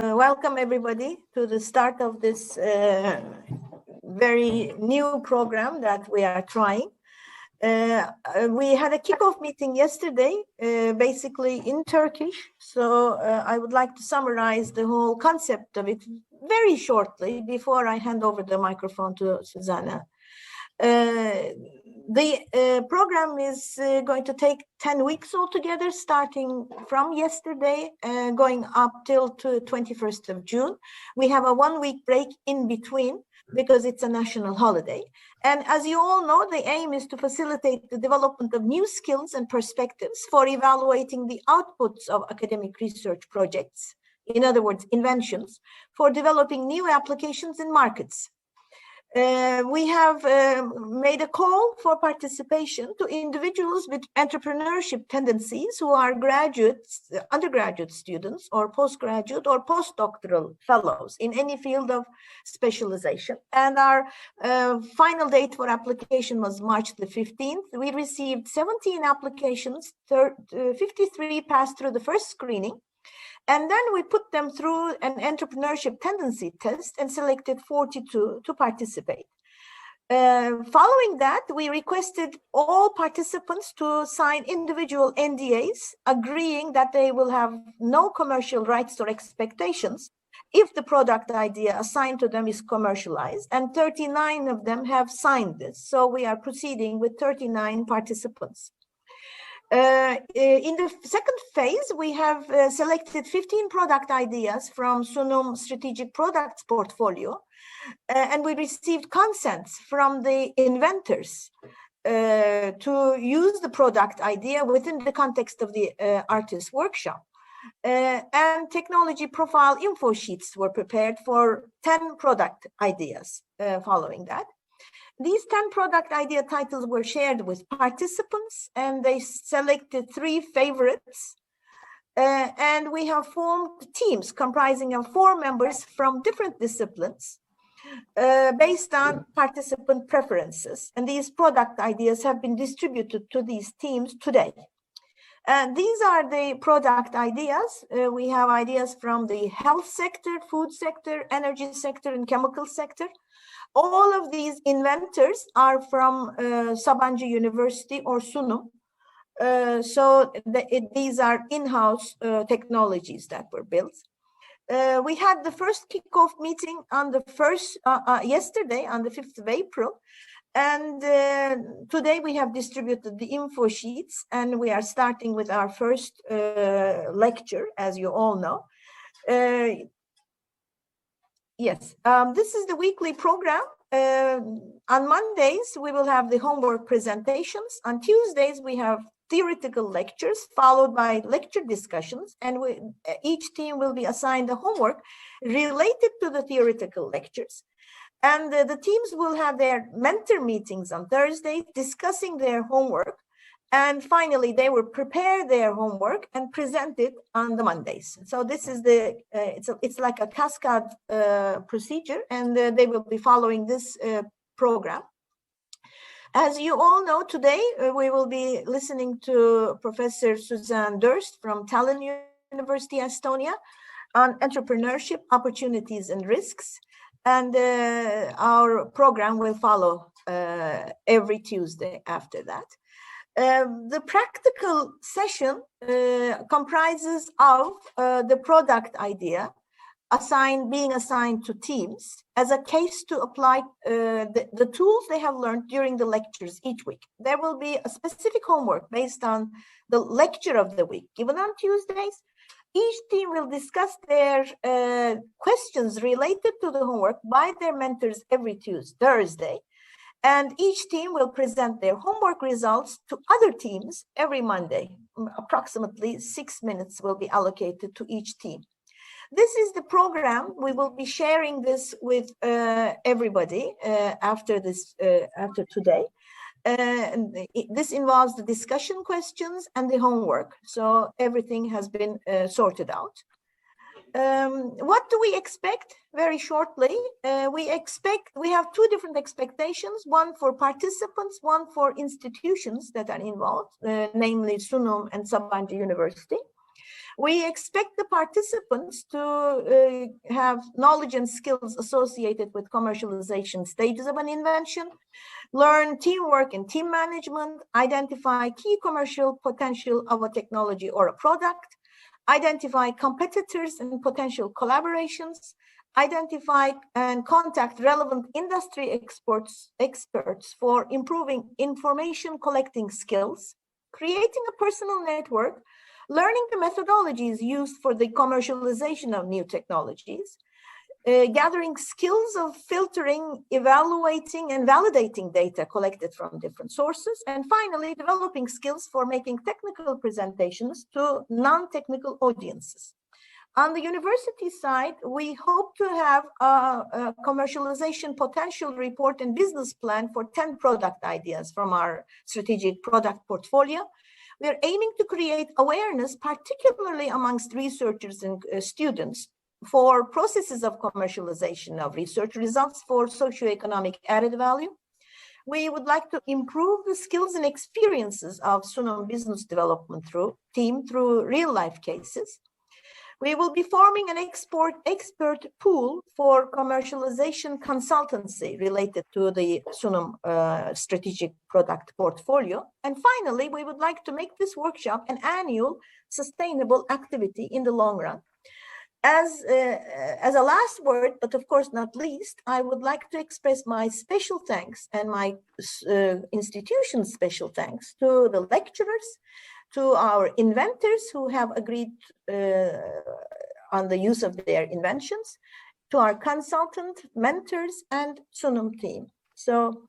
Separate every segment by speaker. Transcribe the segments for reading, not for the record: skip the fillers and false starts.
Speaker 1: Welcome everybody to the start of this very new program that we are trying. We had a kickoff meeting yesterday, basically in Turkish. So I would like to summarize the whole concept of it very shortly before I hand over the microphone to Susanne. The program is going to take 10 weeks altogether, starting from yesterday, going up till to 21st of June. We have a 1-week break in between because it's a national holiday. And as you all know, the aim is to facilitate the development of new skills and perspectives for evaluating the outputs of academic research projects. In other words, inventions, for developing new applications in markets. We have made a call for participation to individuals with entrepreneurship tendencies who are graduates, undergraduate students, or postgraduate or postdoctoral fellows in any field of specialization. And our final date for application was March the 15th. We received 17 applications, 53 passed through the first screening. And then we put them through an entrepreneurship tendency test and selected 42 to participate. Following that, we requested all participants to sign individual NDAs, agreeing that they will have no commercial rights or expectations if the product idea assigned to them is commercialized, and 39 of them have signed this. So we are proceeding with 39 participants. In the second phase, we have selected 15 product ideas from Sunum Strategic Products portfolio, and we received consents from the inventors to use the product idea within the context of the ArTis workshop. And technology profile info sheets were prepared for 10 product ideas following that. These 10 product idea titles were shared with participants, and they selected 3 favorites. And we have formed teams comprising of 4 members from different disciplines based on participant preferences. And these product ideas have been distributed to these teams today. These are the product ideas. We have ideas from the health sector, food sector, energy sector, and chemical sector. All of these inventors are from Sabancı University or Sunum. These are in-house technologies that were built. We had the first kickoff meeting on the yesterday on the 5th of April. And today we have distributed the info sheets, and we are starting with our first lecture, as you all know. Yes, this is the weekly program. On Mondays, we will have the homework presentations. On Tuesdays, we have theoretical lectures followed by lecture discussions, and each team will be assigned a homework related to the theoretical lectures. And the teams will have their mentor meetings on Thursday, discussing their homework. And finally, they will prepare their homework and present it on the Mondays. So this is it's like a cascade procedure, and they will be following this program. As you all know, today we will be listening to Professor Susanne Durst from Tallinn University, Estonia, on entrepreneurship, opportunities, and risks. And our program will follow every Tuesday after that. The practical session comprises of the product idea being assigned to teams as a case to apply the tools they have learned during the lectures each week. There will be a specific homework based on the lecture of the week given on Tuesdays. Each team will discuss their questions related to the homework by their mentors every Thursday. And each team will present their homework results to other teams every Monday. Approximately 6 minutes will be allocated to each team. This is the program. We will be sharing this with everybody after today. This involves the discussion questions and the homework. So everything has been sorted out. What do we expect? Very shortly, we have 2 different expectations, one for participants, one for institutions that are involved, namely Sunum and Sabancı University. We expect the participants to have knowledge and skills associated with commercialization stages of an invention, learn teamwork and team management, identify key commercial potential of a technology or a product, identify competitors and potential collaborations, identify and contact relevant industry experts for improving information collecting skills, creating a personal network, learning the methodologies used for the commercialization of new technologies, gathering skills of filtering, evaluating, and validating data collected from different sources, and finally, developing skills for making technical presentations to non-technical audiences. On the university side, we hope to have a commercialization potential report and business plan for 10 product ideas from our strategic product portfolio. We are aiming to create awareness, particularly amongst researchers and students, for processes of commercialization of research results for socioeconomic added value. We would like to improve the skills and experiences of Sunum business development team through real-life cases. We will be forming an expert pool for commercialization consultancy related to the Sunum strategic product portfolio. And finally, we would like to make this workshop an annual sustainable activity in the long run. As a last word, but of course not least, I would like to express my special thanks and my institution's special thanks to the lecturers, to our inventors who have agreed on the use of their inventions, to our consultant, mentors, and Sunum team. So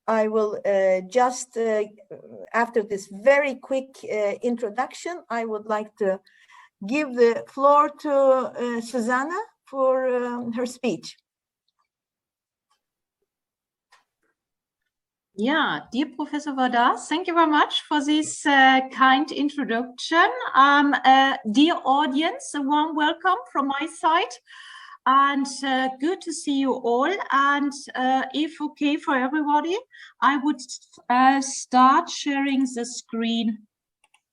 Speaker 1: I will just, after this very quick introduction, I would like to give the floor to Susanne for her speech.
Speaker 2: Yeah, dear Professor Durst, thank you very much for this kind introduction. Dear audience, a warm welcome from my side, and good to see you all. And if okay for everybody, I would start sharing the screen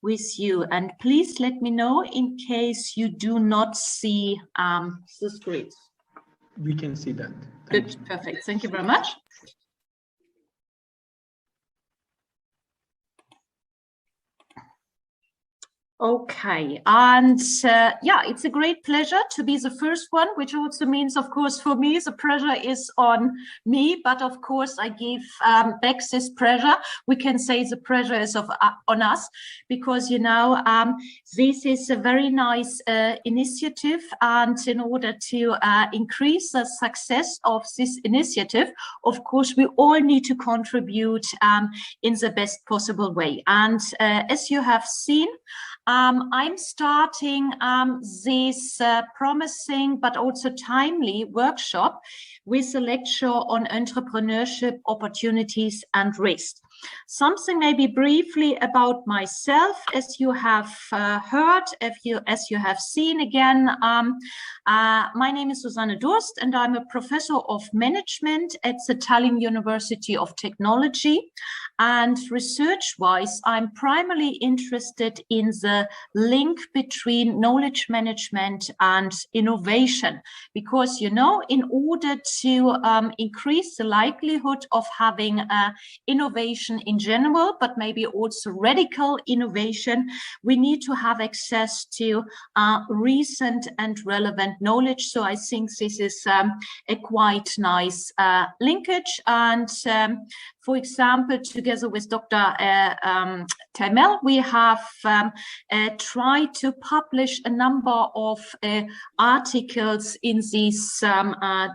Speaker 2: with you. And please let me know in case you do not see the screen.
Speaker 3: We can see that.
Speaker 2: Good, perfect. Thank you very much. Okay, and yeah, it's a great pleasure to be the first one, which also means, of course, for me, the pressure is on me, but of course, I give back this pressure. We can say the pressure is on us, because, you know, this is a very nice initiative, and in order to increase the success of this initiative, of course, we all need to contribute in the best possible way. And as you have seen, I'm starting this promising but also timely workshop with a lecture on entrepreneurship, opportunities, and risk. Something maybe briefly about myself, as you have heard, as you have seen again. My name is Susanne Durst, and I'm a professor of management at the Tallinn University of Technology. And research-wise, I'm primarily interested in the link between knowledge management and innovation, because, you know, in order to increase the likelihood of having innovation in general, but maybe also radical innovation, we need to have access to recent and relevant knowledge. So I think this is a quite nice linkage. And for example, together with Dr. Taimel, we have tried to publish a number of articles in this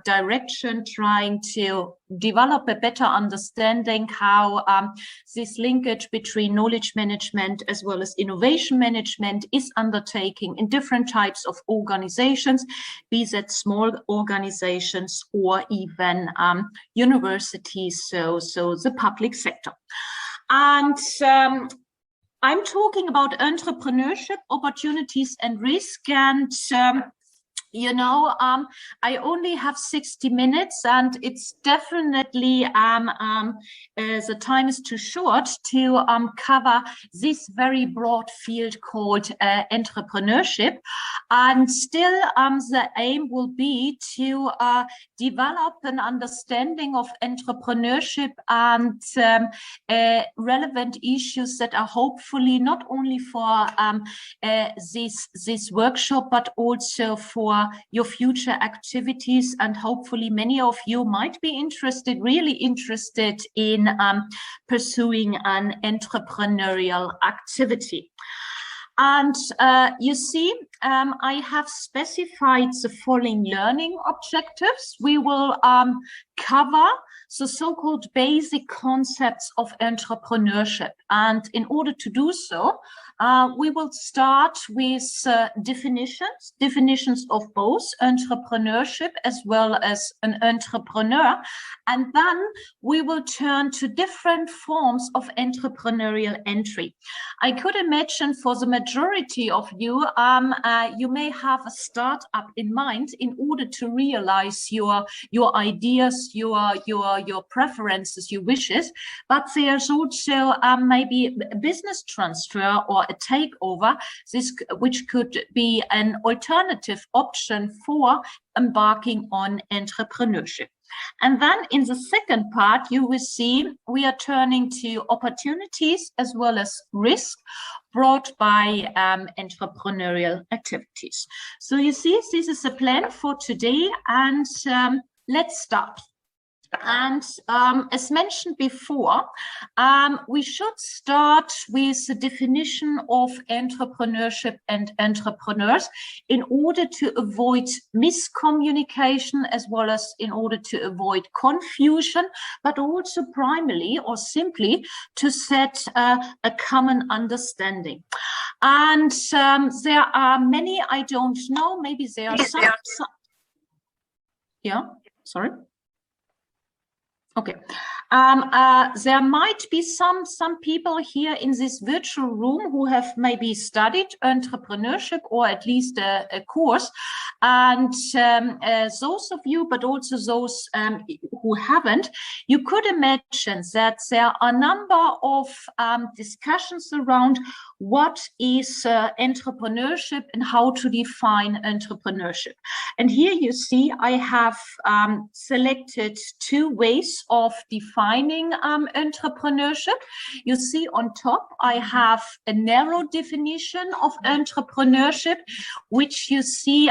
Speaker 2: direction, trying to develop a better understanding how this linkage between knowledge management as well as innovation management is undertaking in different types of organizations, be that small organizations or even universities, so the public sector. And I'm talking about entrepreneurship, opportunities, and risk. And you know, I only have 60 minutes, and it's definitely the time is too short to cover this very broad field called entrepreneurship. And still, the aim will be to develop an understanding of entrepreneurship and relevant issues that are hopefully not only for this workshop, but also for your future activities. And hopefully many of you might be interested, really interested in pursuing an entrepreneurial activity. And you see, I have specified the following learning objectives. We will cover the so-called basic concepts of entrepreneurship. And in order to do so, we will start with definitions of both entrepreneurship as well as an entrepreneur. And then we will turn to different forms of entrepreneurial entry. I could imagine for the majority of you, you may have a startup in mind in order to realize your ideas, your preferences, your wishes, but there's also maybe a business transfer or a takeover, which could be an alternative option for embarking on entrepreneurship. And then in the second part, you will see we are turning to opportunities as well as risk brought by entrepreneurial activities. So you see, this is the plan for today, and let's start. And as mentioned before, we should start with the definition of entrepreneurship and entrepreneurs in order to avoid miscommunication, as well as in order to avoid confusion, but also primarily or simply to set a common understanding. And there are many, I don't know, maybe there are some yeah, sorry. Okay, there might be some people here in this virtual room who have maybe studied entrepreneurship or at least a course, and those of you, but also those who haven't, you could imagine that there are a number of discussions around what is entrepreneurship and how to define entrepreneurship. And here you see I have selected two ways of defining entrepreneurship. You see on top I have a narrow definition of entrepreneurship, which you see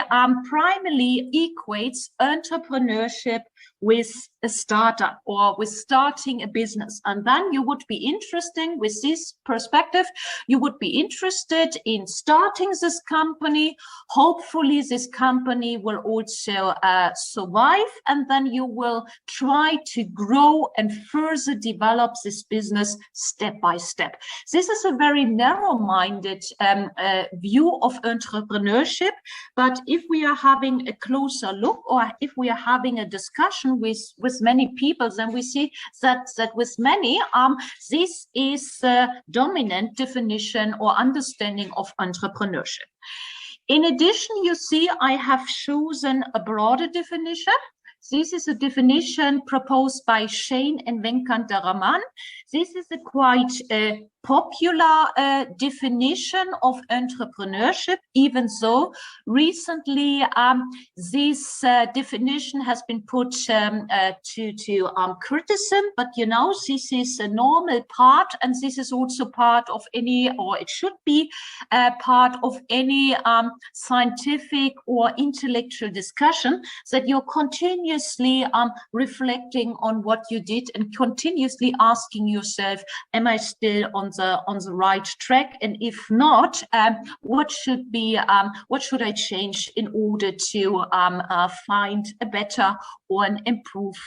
Speaker 2: primarily equates entrepreneurship with a startup or with starting a business. And then you would be interested with this perspective, you would be interested in starting this company. Hopefully this company will also survive, and then you will try to grow and further develop this business step by step. This is a very narrow-minded view of entrepreneurship, but if we are having a closer look, or if we are having a discussion with many people, then we see that with many, this is the dominant definition or understanding of entrepreneurship. In addition, you see I have chosen a broader definition. This is a definition proposed by Shane and Venkataraman. This is a quite popular definition of entrepreneurship, even though recently this definition has been put to criticism. But you know, this is a normal part, and this is also part of any, or it should be part of any scientific or intellectual discussion, that you're continuously reflecting on what you did and continuously asking yourself, am I still on the right track? And if not, what should I change in order to find a better or an improved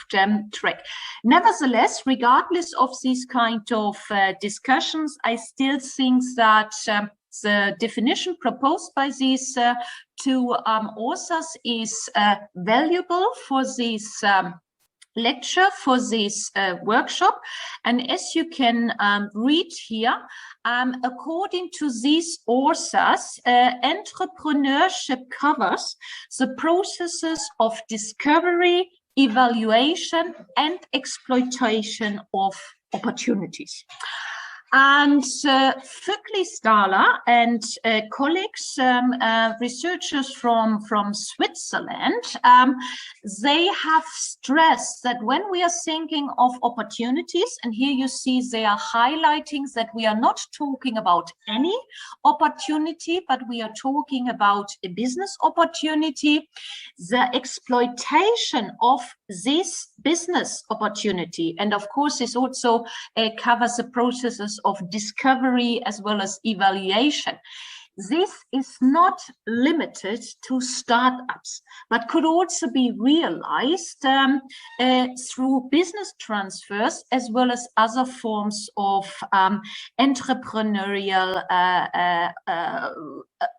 Speaker 2: track? Nevertheless, regardless of these kind of discussions, I still think that the definition proposed by these two authors is valuable for these lecture for this workshop. And as you can read here, according to these authors, entrepreneurship covers the processes of discovery, evaluation, and exploitation of opportunities. And Fückli-Stahler and colleagues, researchers from Switzerland, they have stressed that when we are thinking of opportunities, and here you see they are highlighting that we are not talking about any opportunity, but we are talking about a business opportunity, the exploitation of this business opportunity, and of course this also covers the processes of discovery as well as evaluation. This is not limited to startups, but could also be realized through business transfers as well as other forms of entrepreneurial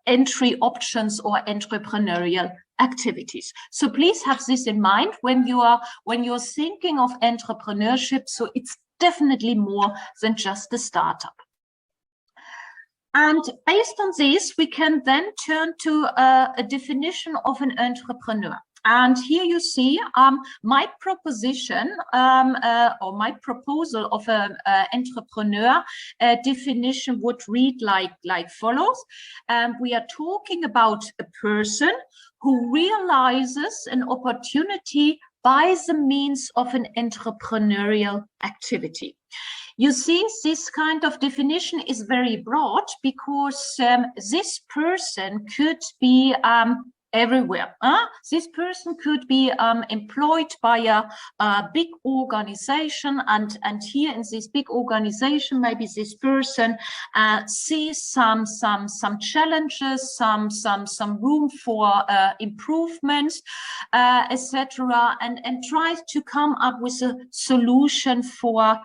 Speaker 2: entry options or entrepreneurial activities. So please have this in mind when you're thinking of entrepreneurship. So it's definitely more than just a startup. And based on this, we can then turn to a definition of an entrepreneur. And here you see my proposition or my proposal of an entrepreneur definition would read like follows. We are talking about a person who realizes an opportunity by the means of an entrepreneurial activity. You see, this kind of definition is very broad because this person could be everywhere. This person could be employed by a big organization, and here in this big organization, maybe this person sees some challenges, some room for improvements, etc., and tries to come up with a solution for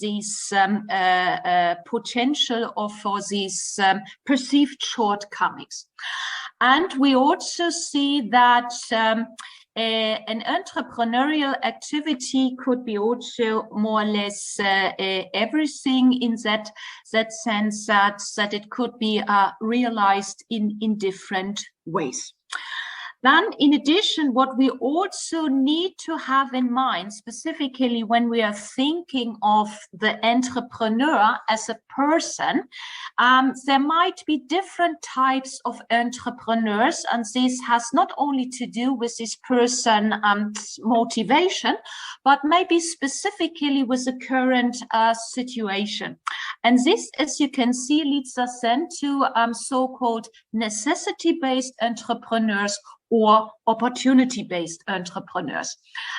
Speaker 2: these potential or for these perceived shortcomings. And we also see that an entrepreneurial activity could be also more or less everything in that sense that it could be realized in different ways. Then, in addition, what we also need to have in mind, specifically when we are thinking of the entrepreneur as a person, there might be different types of entrepreneurs, and this has not only to do with this person's motivation, but maybe specifically with the current situation. And this, as you can see, leads us then to so-called necessity-based entrepreneurs or opportunity-based entrepreneurs.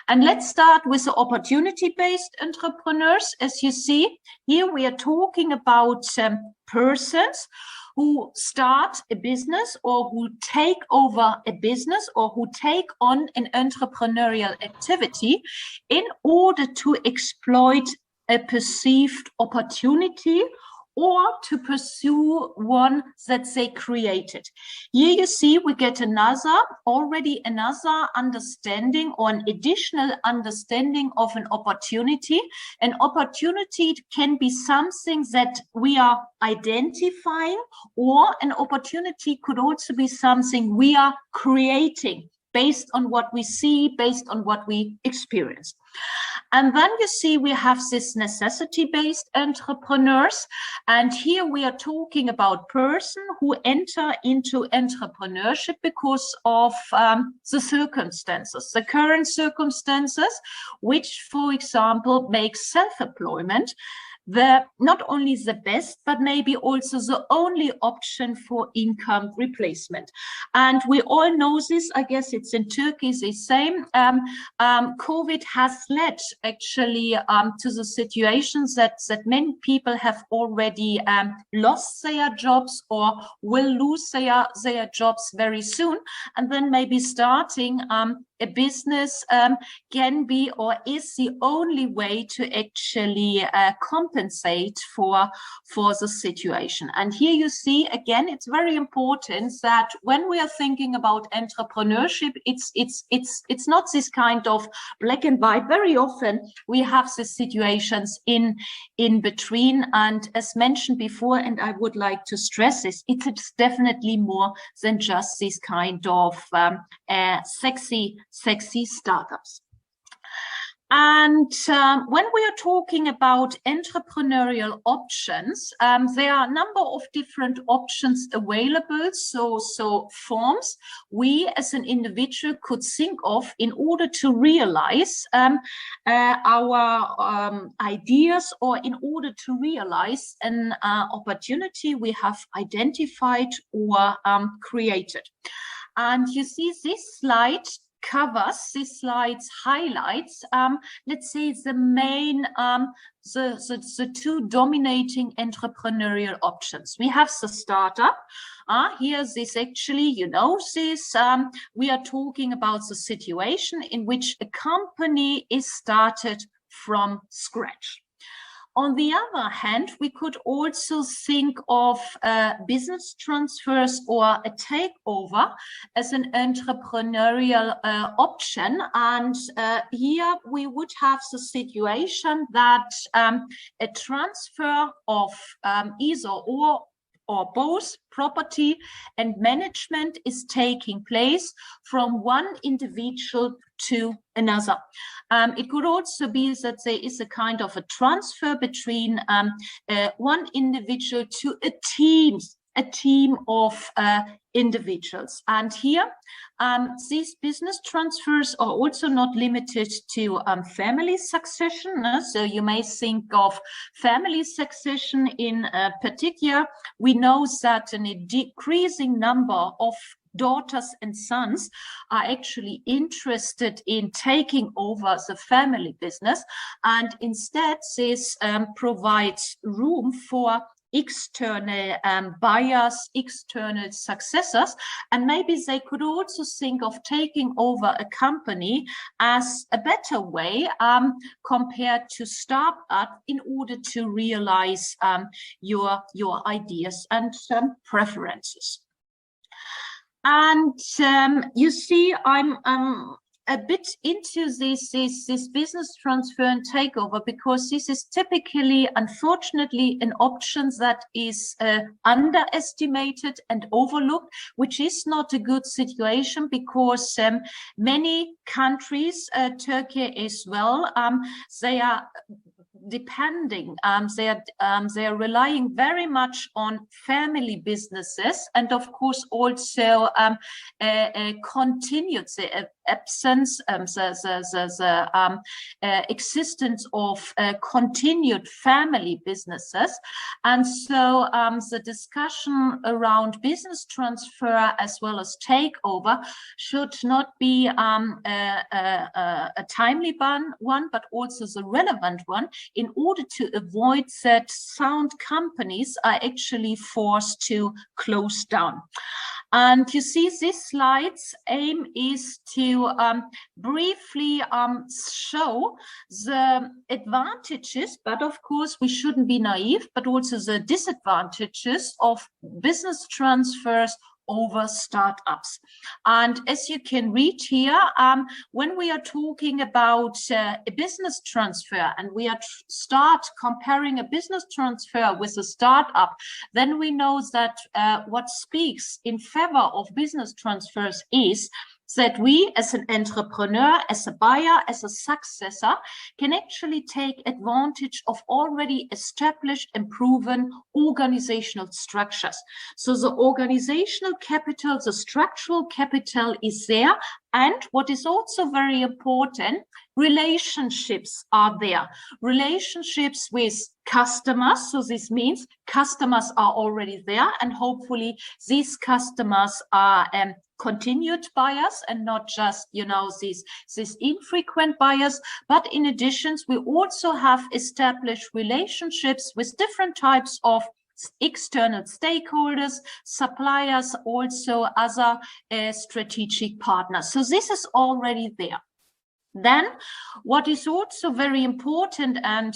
Speaker 2: And let's start with the opportunity-based entrepreneurs. As you see, here we are talking about persons who start a business or who take over a business or who take on an entrepreneurial activity in order to exploit a perceived opportunity or to pursue one that they created. Here you see we get already another understanding or an additional understanding of an opportunity. An opportunity can be something that we are identifying, or an opportunity could also be something we are creating based on what we see, based on what we experience. And then you see we have this necessity-based entrepreneurs. And here we are talking about persons who enter into entrepreneurship because of the circumstances, the current circumstances, which, for example, make self-employment not only the best, but maybe also the only option for income replacement. And we all know this, I guess it's in Turkey the same. COVID has led actually to the situations that many people have already lost their jobs or will lose their jobs very soon, and then maybe starting a business can be or is the only way to actually compensate for the situation. And here you see, again, it's very important that when we are thinking about entrepreneurship, it's not this kind of black and white. Very often we have these situations in between. And as mentioned before, and I would like to stress this, it's definitely more than just this kind of sexy startups. And when we are talking about entrepreneurial options, there are a number of different options available. So forms we as an individual could think of in order to realize our ideas, or in order to realize an opportunity we have identified or created. And you see this slide covers, this slide highlights, let's say, the main, the two dominating entrepreneurial options. We have the startup. Here, this actually, you know, this, we are talking about the situation in which a company is started from scratch. On the other hand, we could also think of business transfers or a takeover as an entrepreneurial option. And here we would have the situation that a transfer of either or both property and management is taking place from one individual to another. It could also be that there is a kind of a transfer between one individual to a team of individuals. And here, these business transfers are also not limited to family succession. So you may think of family succession in particular. We know that a decreasing number of daughters and sons are actually interested in taking over the family business, and instead this provides room for external buyers, external successors, and maybe they could also think of taking over a company as a better way compared to start up in order to realize your ideas and preferences. And you see, I'm a bit into this business transfer and takeover, because this is typically, unfortunately, an option that is underestimated and overlooked, which is not a good situation, because many countries, Turkey as well, they are depending, they are relying very much on family businesses, and of course also continued the absence, the existence of continued family businesses. And so the discussion around business transfer as well as takeover should not be a timely one, but also the relevant one, in order to avoid that sound companies are actually forced to close down. And you see, this slide's aim is to briefly show the advantages, but of course we shouldn't be naive, but also the disadvantages of business transfers over startups. And as you can read here, when we are talking about a business transfer, and we are start comparing a business transfer with a startup, then we know that what speaks in favor of business transfers is that we, as an entrepreneur, as a buyer, as a successor, can actually take advantage of already established and proven organizational structures. So the organizational capital, the structural capital is there. And what is also very important, relationships are there. Relationships with customers. So this means customers are already there, and hopefully these customers are continued buyers and not just, you know, these infrequent buyers. But in addition, we also have established relationships with different types of external stakeholders, suppliers, also other strategic partners. So this is already there. Then what is also very important and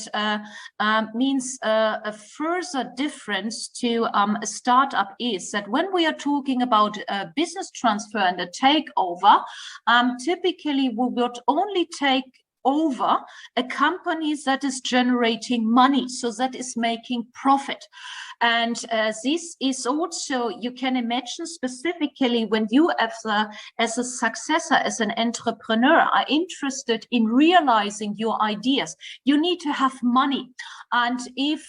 Speaker 2: means a further difference to a startup is that when we are talking about a business transfer and a takeover, typically we would only take over a company that is generating money, so that is making profit. And this is also, you can imagine specifically when you as a successor, as an entrepreneur, are interested in realizing your ideas, you need to have money. And if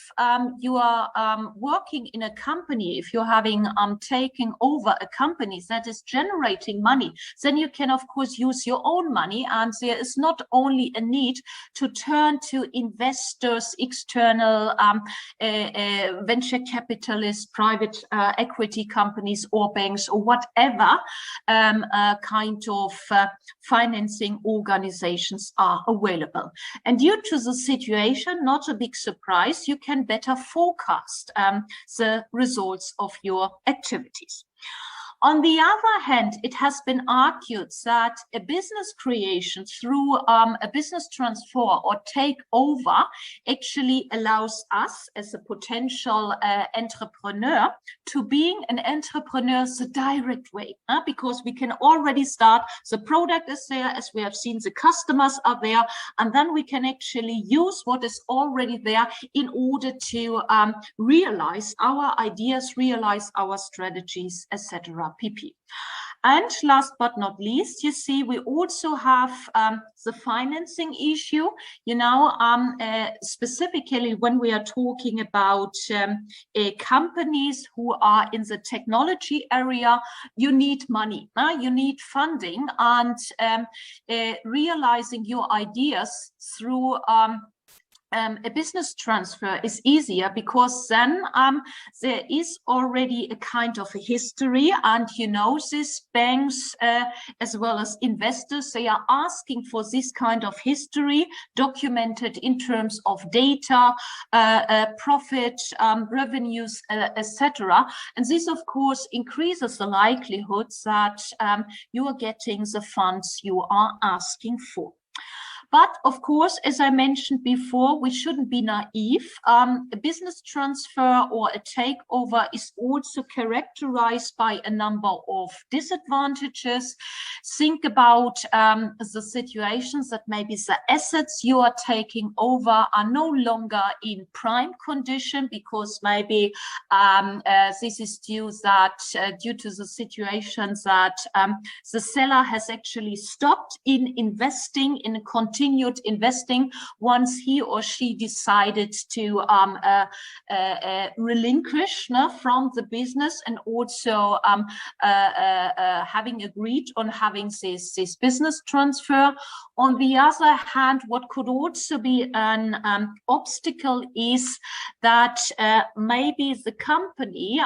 Speaker 2: you are working in a company, if you're having taking over a company that is generating money, then you can of course use your own money, and there is not only a need to turn to investors, external venture capitalists, private equity companies or banks or whatever kind of financing organizations are available. And due to the situation, not a big surprise, you can better forecast the results of your activities. On the other hand, it has been argued that a business creation through a business transfer or takeover actually allows us as a potential entrepreneur to being an entrepreneur the direct way, because we can already start, the product is there, as we have seen, the customers are there, and then we can actually use what is already there in order to realize our ideas, realize our strategies, etc. PP. And last but not least, you see, we also have the financing issue, you know, specifically when we are talking about companies who are in the technology area, you need money, you need funding, and realizing your ideas through a business transfer is easier, because then there is already a kind of a history, and you know, these banks as well as investors, they are asking for this kind of history documented in terms of data, profit, revenues, etc. And this of course increases the likelihood that you are getting the funds you are asking for. But of course, as I mentioned before, we shouldn't be naive. A business transfer or a takeover is also characterized by a number of disadvantages. Think about the situations that maybe the assets you are taking over are no longer in prime condition, because maybe this is due to the situation that the seller has actually stopped in investing, in a continued investing once he or she decided to relinquish from the business, and also having agreed on having this business transfer. On the other hand, what could also be an obstacle is that maybe the company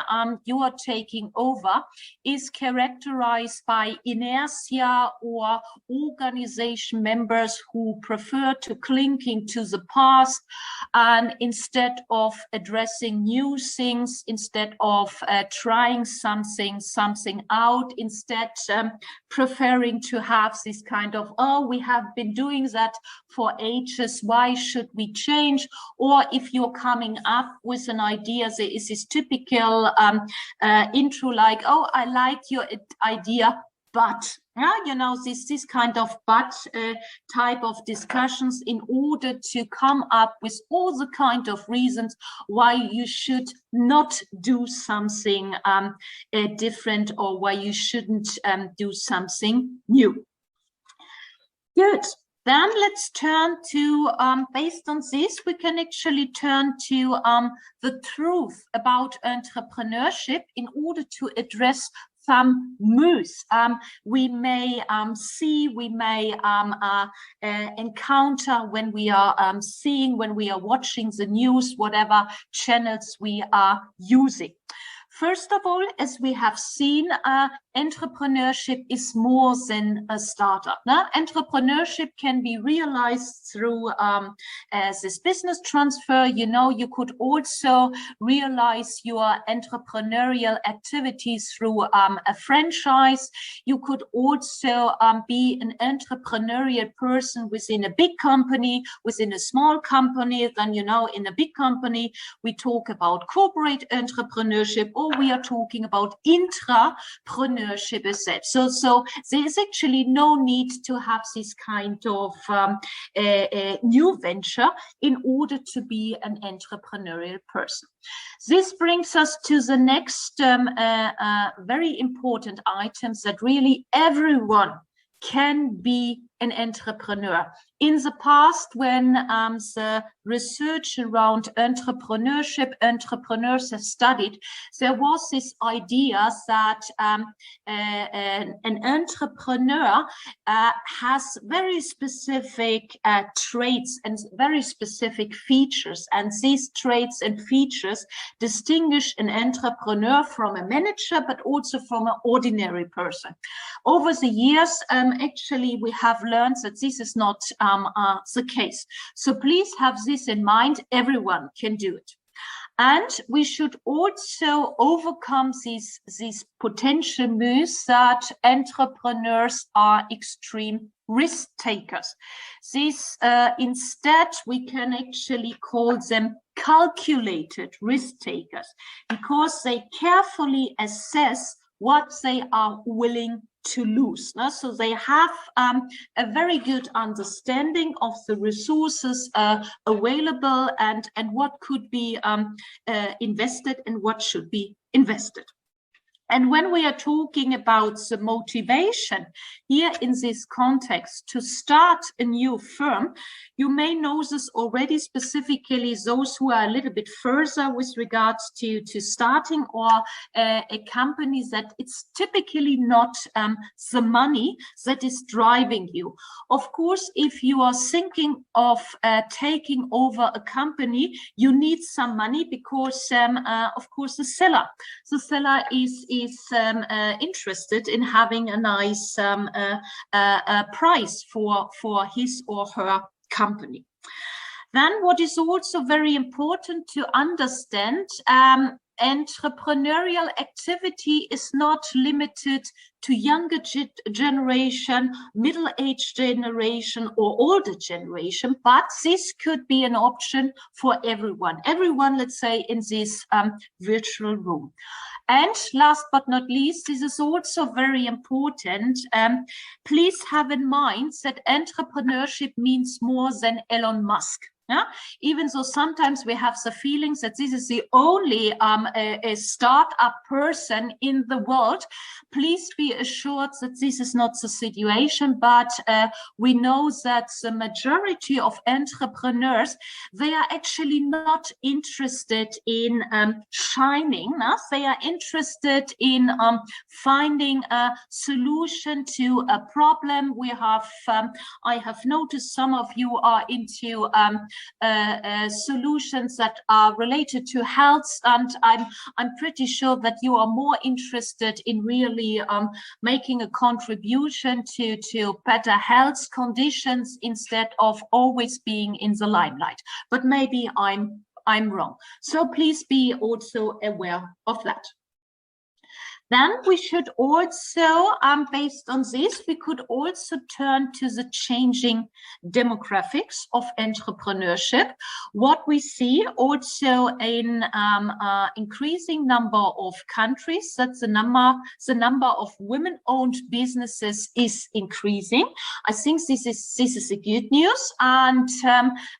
Speaker 2: you are taking over is characterized by inertia, or organization members who prefer to clinking to the past, and instead of addressing new things, instead of trying something out, instead preferring to have this kind of, oh, we have been doing that for ages, why should we change? Or if you're coming up with an idea, there is this typical intro like, oh, I like your idea, but you know, this kind of but type of discussions in order to come up with all the kind of reasons why you should not do something different, or why you shouldn't do something new. Good. Then let's turn to, based on this, we can actually turn to the truth about entrepreneurship in order to address some myths we may see, we may encounter when we are seeing, when we are watching the news, whatever channels we are using. First of all, as we have seen, entrepreneurship is more than a startup. Now, entrepreneurship can be realized through this business transfer. You know, you could also realize your entrepreneurial activities through a franchise. You could also be an entrepreneurial person within a big company, within a small company. Then, you know, in a big company, we talk about corporate entrepreneurship, or we are talking about intrapreneurship as such. So there is actually no need to have this kind of new venture in order to be an entrepreneurial person. This brings us to the next very important items that really everyone can be an entrepreneur. In the past, when the research around entrepreneurs have studied, there was this idea that an entrepreneur has very specific traits and very specific features, and these traits and features distinguish an entrepreneur from a manager, but also from an ordinary person. Over the years, actually, we have learned that this is not the case. So please have this in mind. Everyone can do it. And we should also overcome these potential myths that entrepreneurs are extreme risk takers. These, instead, we can actually call them calculated risk takers, because they carefully assess what they are willing to lose. So they have a very good understanding of the resources available and what could be invested and what should be invested. And when we are talking about the motivation here in this context to start a new firm, you may know this already, specifically those who are a little bit further with regards to starting or a company, that it's typically not the money that is driving you. Of course, if you are thinking of taking over a company, you need some money because, of course, the seller is interested in having a nice price for his or her company. Then what is also very important to understand, entrepreneurial activity is not limited to younger generation, middle-aged generation, or older generation, but this could be an option for everyone, let's say, in this virtual room. And last but not least, this is also very important. Please have in mind that entrepreneurship means more than Elon Musk. Yeah? Even though sometimes we have the feelings that this is the only a startup person in the world, please be assured that this is not the situation. But we know that the majority of entrepreneurs, they are actually not interested in shining. They are interested in finding a solution to a problem. We have, I have noticed some of you are into solutions that are related to health, and I'm pretty sure that you are more interested in really making a contribution to better health conditions instead of always being in the limelight. But maybe I'm wrong. So please be also aware of that. Then we should also, based on this, we could also turn to the changing demographics of entrepreneurship. What we see also in increasing number of countries, that the number of women-owned businesses is increasing. I think this is a good news. And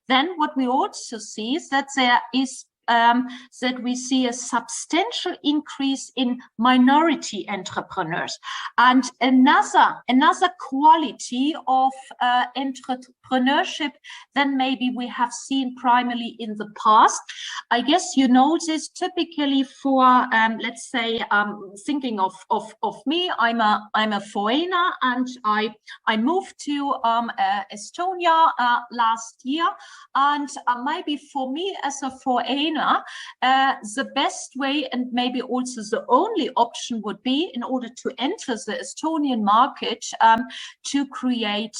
Speaker 2: then what we also see is that there is that we see a substantial increase in minority entrepreneurs. And another quality of entrepreneurship than maybe we have seen primarily in the past. I guess you know this typically for, let's say, thinking of me, I'm a foreigner, and I moved to Estonia last year, and maybe for me as a foreigner, beginner, the best way and maybe also the only option would be, in order to enter the Estonian market, to create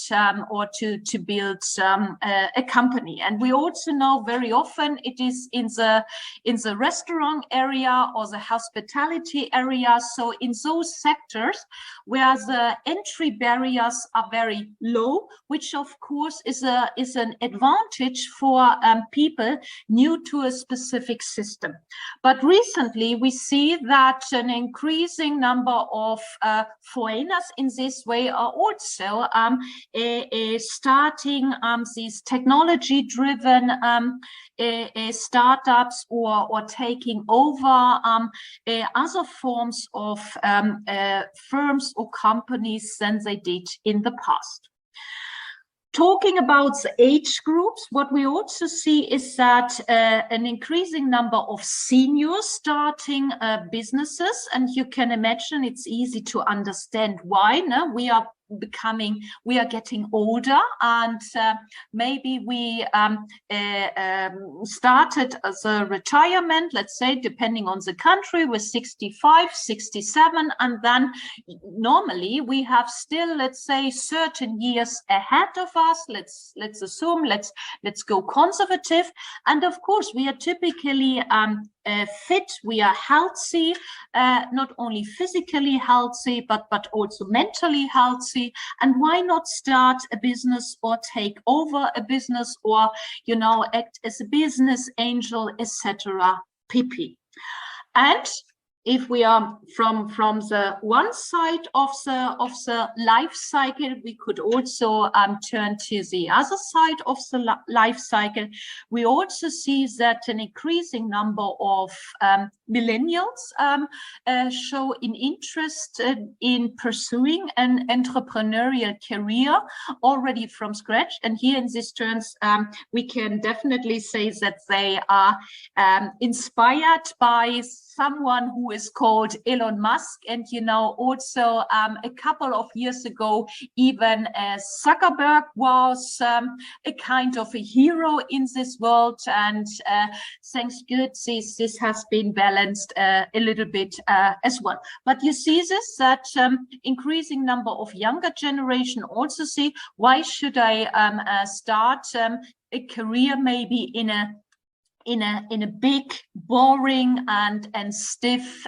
Speaker 2: or to build a company. And we also know very often it is in the restaurant area or the hospitality area. So in those sectors where the entry barriers are very low, which of course is an advantage for people new to a specific system. But recently we see that an increasing number of foreigners in this way are also starting these technology-driven startups or taking over other forms of firms or companies than they did in the past. Talking about the age groups, what we also see is that an increasing number of seniors starting businesses, and you can imagine it's easy to understand why. No? We are getting older, and maybe we started as a retirement, let's say, depending on the country, with 65, 67, and then normally we have still, let's say, certain years ahead of us. Let's assume, let's go conservative, and of course we are typically fit, we are healthy, not only physically healthy, but also mentally healthy. And why not start a business or take over a business, or, you know, act as a business angel, etc. pp. And if we are from the one side of the life cycle, we could also turn to the other side of the life cycle. We also see that an increasing number of millennials show an interest in pursuing an entrepreneurial career already from scratch. And here in these terms, we can definitely say that they are inspired by someone who is called Elon Musk. And, you know, also a couple of years ago, even Zuckerberg was a kind of a hero in this world. And thanks good, this has been balanced a little bit as well. But you see this, that increasing number of younger generation also see, why should I start a career maybe in a big, boring and stiff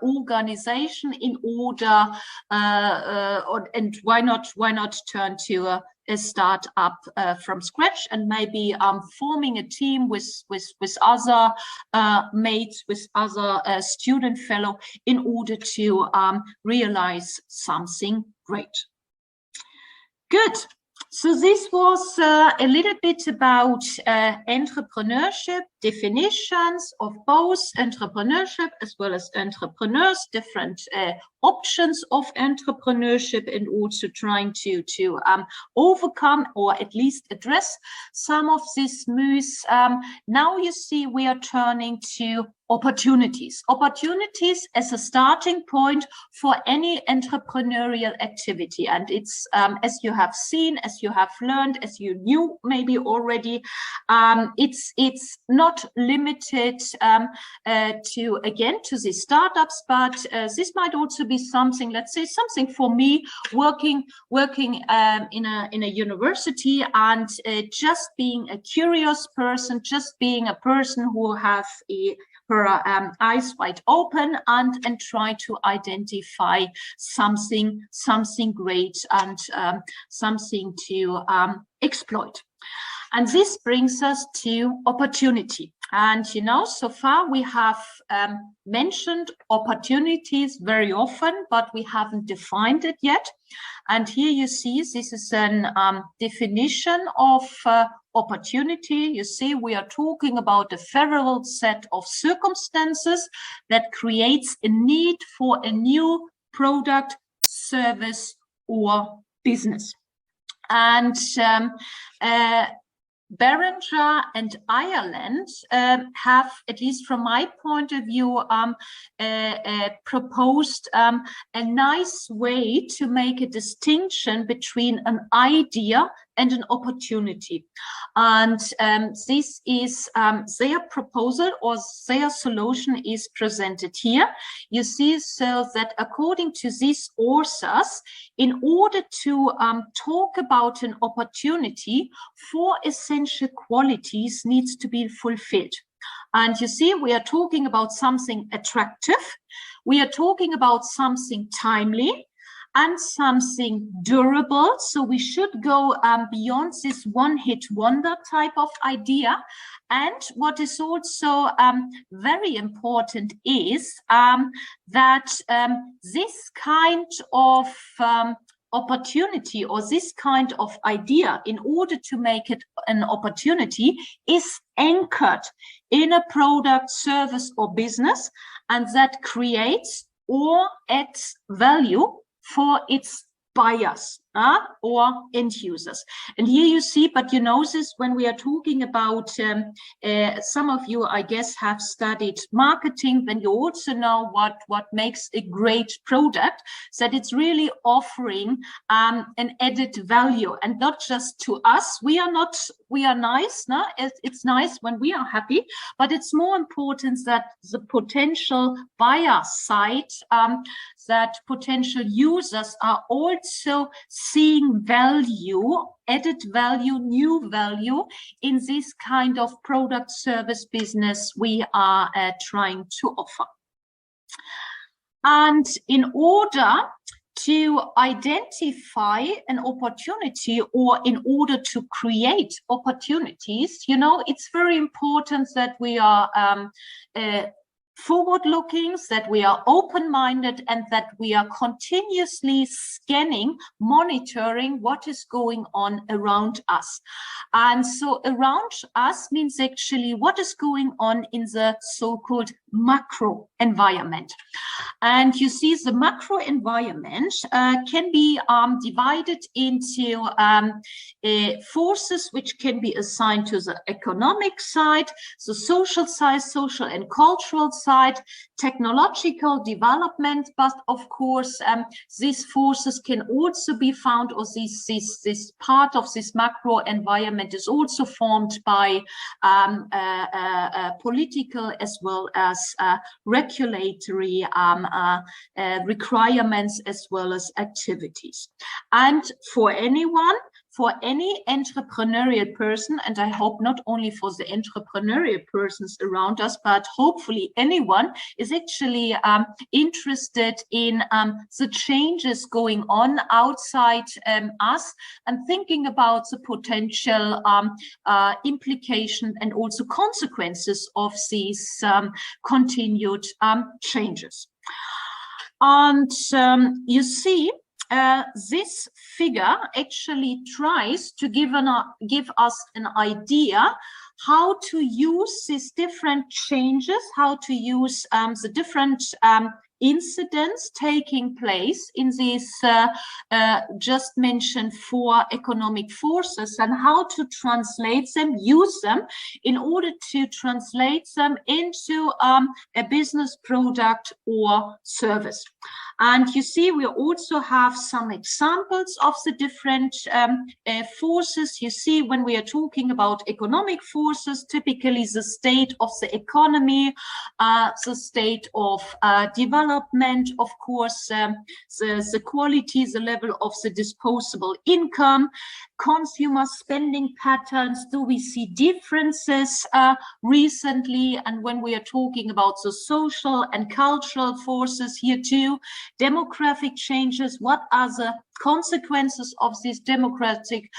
Speaker 2: organization, in order and why not turn to a startup from scratch, and maybe forming a team with other mates, with other student fellow, in order to realize something great. Good. So this was a little bit about entrepreneurship, definitions of both entrepreneurship as well as entrepreneurs, different options of entrepreneurship, and also trying to overcome or at least address some of these myths. Now you see we are turning to opportunities as a starting point for any entrepreneurial activity. And it's, as you have seen, as you have learned, as you knew maybe already, it's not limited to the startups, but this might also be something, let's say, something for me, working in a university, and just being a curious person, just being a person who has her eyes wide open and try to identify something great and something to exploit. And this brings us to opportunity. And, you know, so far we have mentioned opportunities very often, but we haven't defined it yet. And here you see, this is an definition of opportunity. You see, we are talking about a favorable set of circumstances that creates a need for a new product, service, or business. And Beringer and Ireland have, at least from my point of view, proposed a nice way to make a distinction between an idea and an opportunity. And this is their proposal, or their solution is presented here. You see, so that according to these authors, in order to talk about an opportunity, 4 essential qualities needs to be fulfilled. And you see, we are talking about something attractive, we are talking about something timely, and something durable. So we should go beyond this one-hit wonder type of idea. And what is also very important is that this kind of opportunity, or this kind of idea, in order to make it an opportunity, is anchored in a product, service, or business, and that creates or adds value for its buyers or end users. And here you see, but you know this when we are talking about, some of you, I guess, have studied marketing, then you also know what makes a great product, that it's really offering an added value, and not just to us. We are nice, no? It's nice when we are happy, but it's more important that the potential buyer side, that potential users are also seeing value, added value, new value in this kind of product, service, business we are trying to offer. And in order to identify an opportunity, or in order to create opportunities, you know, it's very important that we are forward-looking, that we are open-minded, and that we are continuously scanning, monitoring what is going on around us. And so around us means actually what is going on in the so-called macro environment. And you see, the macro environment can be divided into forces which can be assigned to the economic side, the social side, social and cultural side, technological development, but of course these forces can also be found, or this part of this macro environment is also formed by political as well as regulatory requirements, as well as activities. And for anyone, for any entrepreneurial person, and I hope not only for the entrepreneurial persons around us, but hopefully anyone is actually interested in the changes going on outside us, and thinking about the potential implication and also consequences of these continued changes. And you see, this figure actually tries to give us an idea how to use these different changes, how to use the different incidents taking place in these just mentioned 4 economic forces, and how to translate them, use them in order to translate them into a business product or service. And you see, we also have some examples of the different forces. You see, when we are talking about economic forces, typically the state of the economy, the state of development, of course, the quality, the level of the disposable income, consumer spending patterns. Do we see differences recently? And when we are talking about the social and cultural forces here too, demographic changes, what are the consequences of these demographic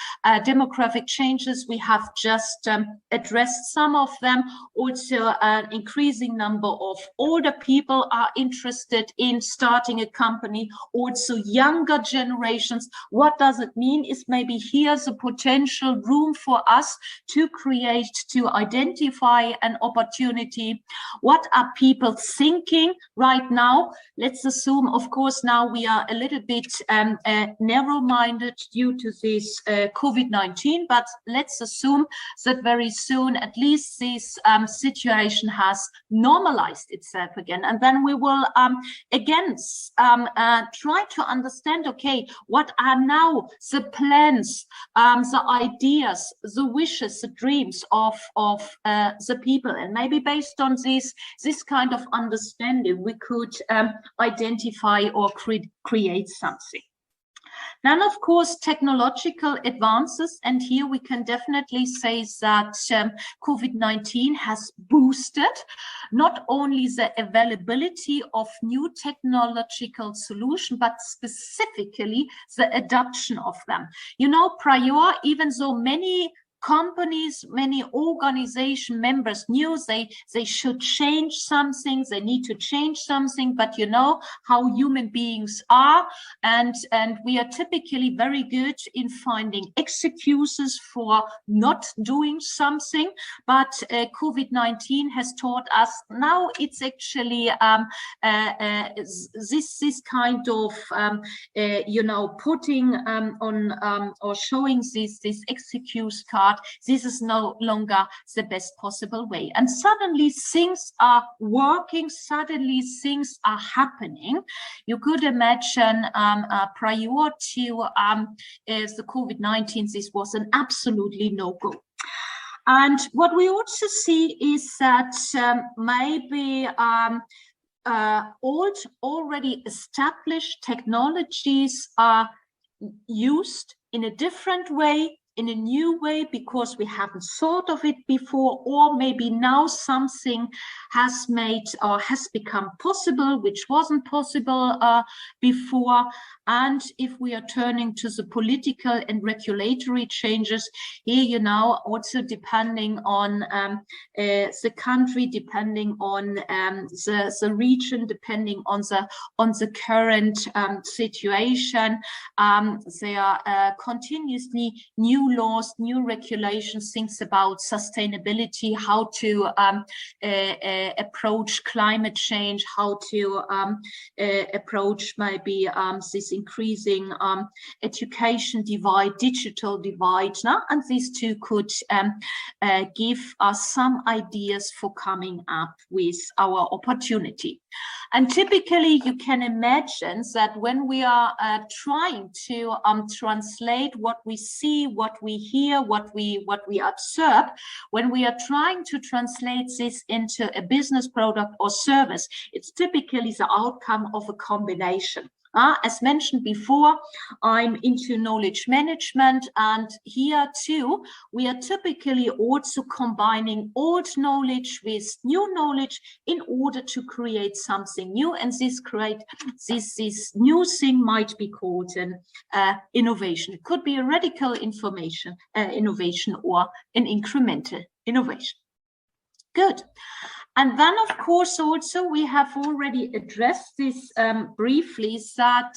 Speaker 2: changes? We have just addressed some of them. Also, an increasing number of older people are interested in starting a company. Also, younger generations. What does it mean? Is maybe here's a potential room for us to create, to identify an opportunity. What are people thinking right now? Let's assume, of of course, now we are a little bit narrow-minded due to this COVID-19, but let's assume that very soon, at least this situation has normalized itself again. And then we will again try to understand, okay, what are now the plans, the ideas, the wishes, the dreams of the people, and maybe based on this kind of understanding, we could identify or create something. Then, of course, technological advances, and here we can definitely say that COVID-19 has boosted not only the availability of new technological solutions, but specifically the adoption of them. You know, prior, even though many companies, many organization members knew they should change something, they need to change something, but you know how human beings are, and we are typically very good in finding excuses for not doing something. But COVID-19 has taught us now it's actually this kind of you know, putting on or showing this excuse card. This is no longer the best possible way. And suddenly things are working, suddenly things are happening. You could imagine prior to the COVID-19, this was an absolutely no-go. And what we also see is that maybe old, already established technologies are used in a different way, in a new way, because we haven't thought of it before, or maybe now something has made or has become possible which wasn't possible before. And if we are turning to the political and regulatory changes here, you know, also depending on the country, depending on the region, depending on the current situation, there are continuously new laws, new regulations, things about sustainability, how to approach climate change, how to approach maybe this increasing education divide, digital divide, and these two could give us some ideas for coming up with our opportunity. And typically you can imagine that when we are trying to translate what we see, what we hear, what we observe, when we are trying to translate this into a business product or service, it's typically the outcome of a combination. As mentioned before, I'm into knowledge management, and here too, we are typically also combining old knowledge with new knowledge in order to create something new, and this new thing might be called an innovation. It could be a radical innovation or an incremental innovation. Good. And then, of course, also we have already addressed this briefly, that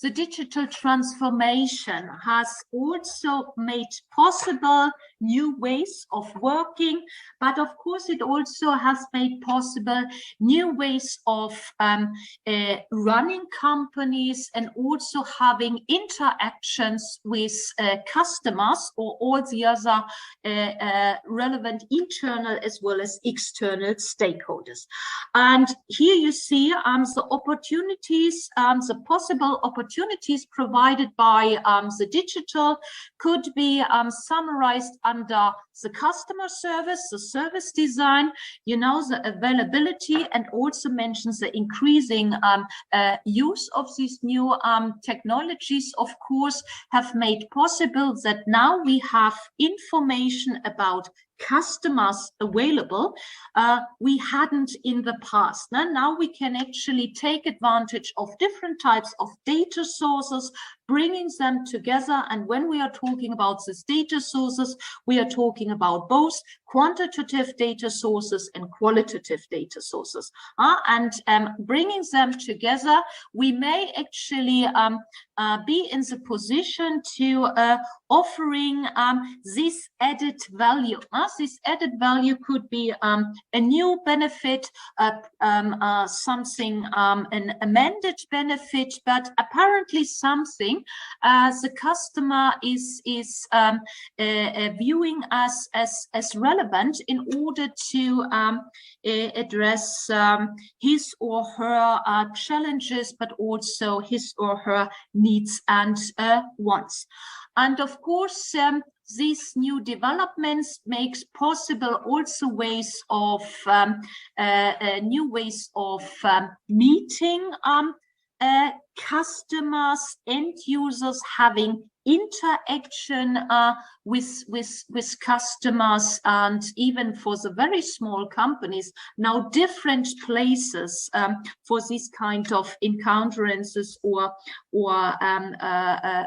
Speaker 2: the digital transformation has also made possible new ways of working, but of course it also has made possible new ways of running companies and also having interactions with customers or all the other relevant internal as well as external stakeholders. And here you see the opportunities, the possible opportunities provided by the digital could be summarized under the customer service, the service design, you know, the availability, and also mentions the increasing use of these new technologies, of course, have made possible that now we have information about customers available we hadn't in the past. Now we can actually take advantage of different types of data sources, bringing them together. And when we are talking about these data sources, we are talking about both quantitative data sources and qualitative data sources. And bringing them together, we may actually be in the position to offering this added value. This added value could be a new benefit, something, an amended benefit, but apparently something the customer is viewing as relevant in order to address his or her challenges, but also his or her needs and wants. And of course, these new developments makes possible also ways of new ways of meeting customers, end users, having interaction with customers, and even for the very small companies, now different places for these kind of encounterances or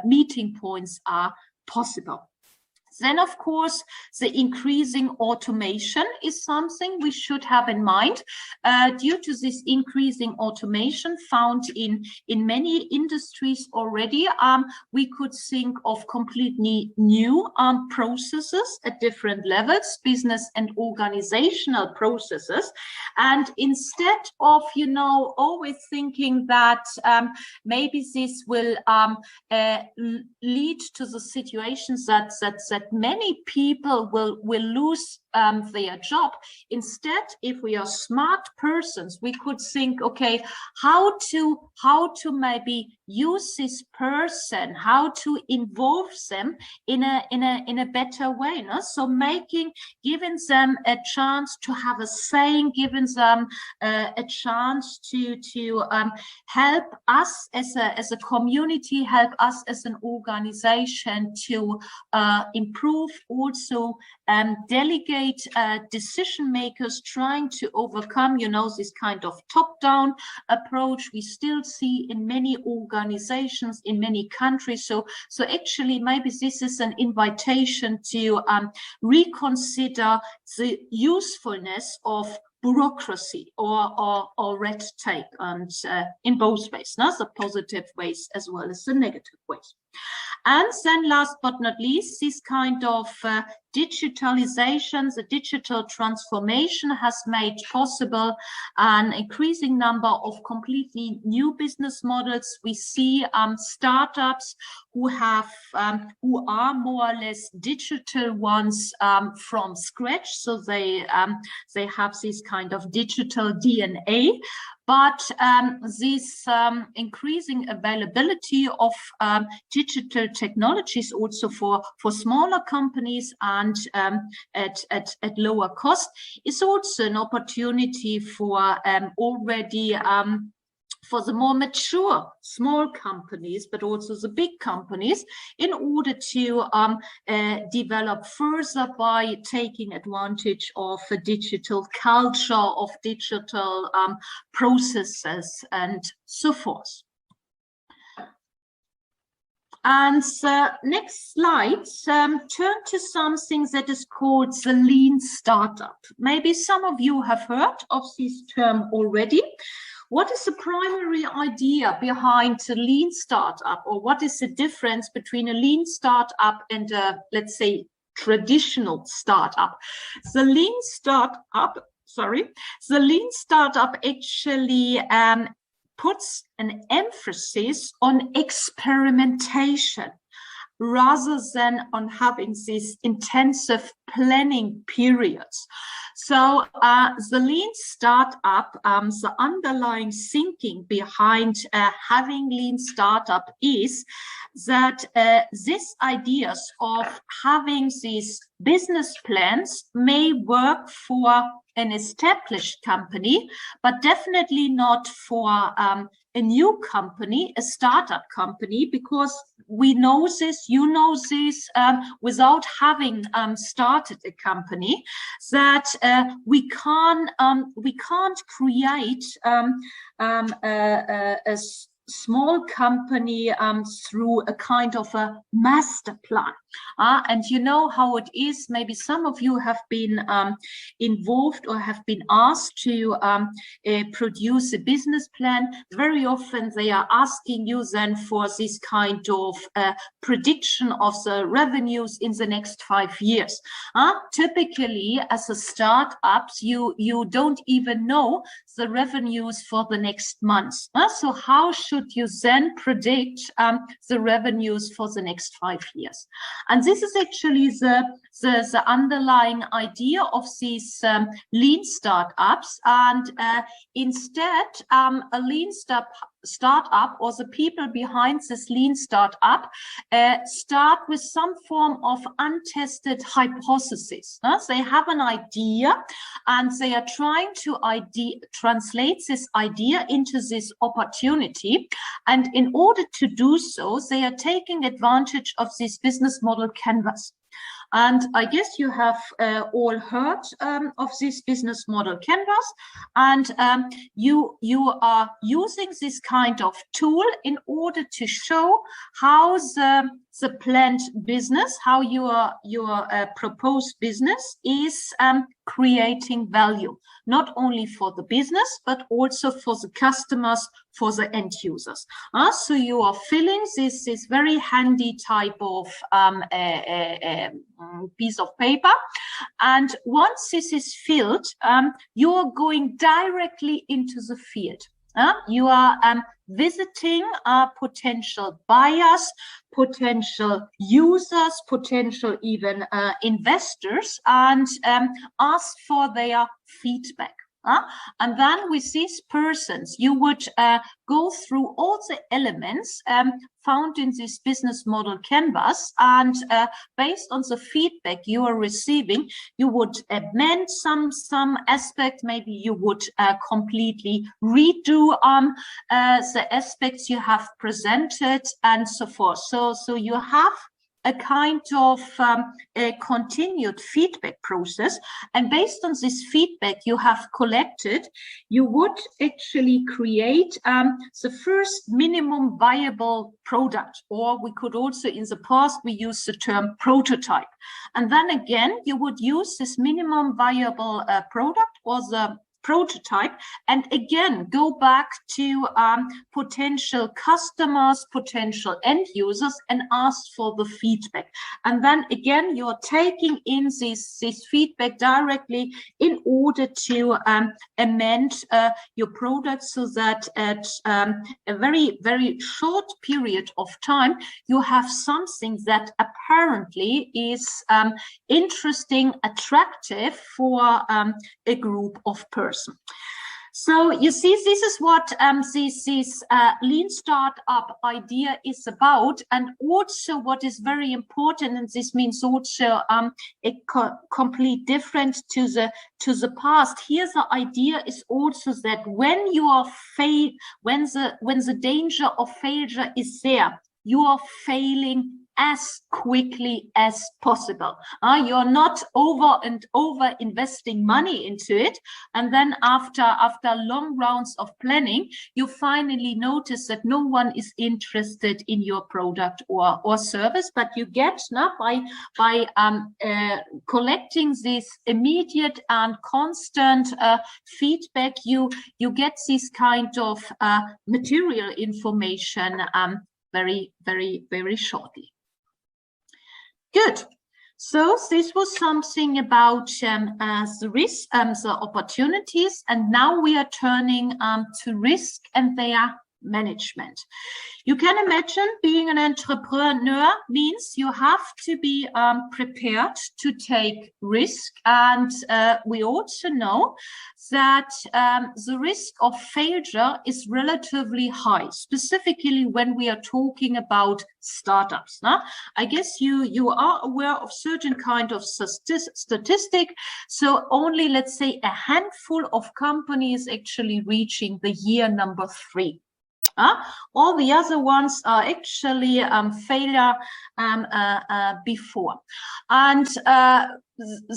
Speaker 2: meeting points are possible. Then, of course, the increasing automation is something we should have in mind. Due to this increasing automation found in many industries already, we could think of completely new processes at different levels, business and organizational processes. And instead of, always thinking that maybe this will lead to the situations that many people will lose their job. Instead, if we are smart persons, we could think, okay, how to maybe use this person, how to involve them in a better way. No? So giving them a chance to have a say, giving them a chance to help us as a community, help us as an organization to improve, also delegate decision makers, trying to overcome, this kind of top-down approach we still see in many organizations in many countries. So actually, maybe this is an invitation to reconsider the usefulness of bureaucracy or red tape, and in both ways, the positive ways as well as the negative ways. And then last but not least, this kind of digitalization, the digital transformation has made possible an increasing number of completely new business models. We see startups who are more or less digital ones from scratch. So they have this kind of digital DNA. But this increasing availability of digital technologies also for smaller companies and at lower cost is also an opportunity for already for the more mature small companies, but also the big companies, in order to develop further by taking advantage of a digital culture, of digital processes, and so forth. And next slide, turn to something that is called the lean startup. Maybe some of you have heard of this term already. What is the primary idea behind a lean startup, or what is the difference between a lean startup and a, let's say, traditional startup? The lean startup actually puts an emphasis on experimentation rather than on having these intensive planning periods. So the lean startup, the underlying thinking behind having lean startup is that these ideas of having these business plans may work for an established company, but definitely not for a new company, a startup company, because we know this, you know this, without having started a company, that we can't create small company through a kind of a master plan. And you know how it is. Maybe some of you have been involved or have been asked to produce a business plan. Very often they are asking you then for this kind of prediction of the revenues in the next 5 years. Typically, as a startup, you don't even know the revenues for the next months. So how should you then predict the revenues for the next 5 years? And this is actually the underlying idea of these lean startups. And instead, a lean startup or the people behind this lean startup start with some form of untested hypothesis. They have an idea and they are trying to translate this idea into this opportunity. And in order to do so, they are taking advantage of this business model canvas. And I guess you have all heard of this business model canvas, and you are using this kind of tool in order to show how the planned business, how your proposed business is creating value, not only for the business, but also for the customers, for the end users. So you are filling this very handy type of piece of paper. And once this is filled, you are going directly into the field. You are visiting potential buyers, potential users, potential even investors, and ask for their feedback. And then with these persons, you would go through all the elements found in this business model canvas, and based on the feedback you are receiving, you would amend some aspect. Maybe you would completely redo the aspects you have presented, and so forth. So you have a kind of a continued feedback process, and based on this feedback you have collected, you would actually create the first minimum viable product, or we could also, in the past, we use the term prototype. And then again, you would use this minimum viable product or the prototype, and again go back to potential customers, potential end users, and ask for the feedback. And then again, you're taking in this feedback directly in order to amend your product, so that at a very, very short period of time, you have something that apparently is interesting, attractive for a group of persons. So you see, this is what this lean startup idea is about, and also what is very important, and this means also a complete different to the past. Here the idea is also that when you are when the danger of failure is there, you are failing as quickly as possible. You're not over investing money into it, and then after long rounds of planning, you finally notice that no one is interested in your product or service. But you get by collecting this immediate and constant feedback, you get this kind of material information very, very, very shortly. Good. So this was something about the risk, the opportunities, and now we are turning to risk and their management. You can imagine being an entrepreneur means you have to be prepared to take risk, and we also know that the risk of failure is relatively high, specifically when we are talking about startups. I guess you are aware of certain kind of statistic. So only, let's say, a handful of companies actually reaching the year number 3. All the other ones are actually failure before. And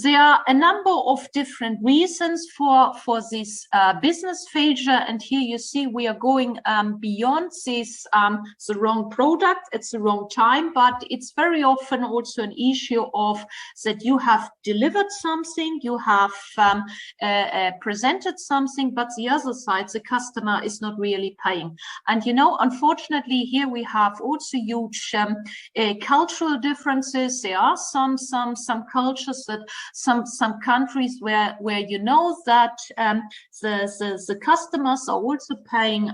Speaker 2: there are a number of different reasons for this business failure, and here you see we are going beyond this the wrong product at the wrong time, but it's very often also an issue of that you have delivered something, you have presented something, but the other side, the customer is not really paying. And you know, unfortunately, here we have also huge cultural differences. There are some cultures that some countries where you know that the customers are also paying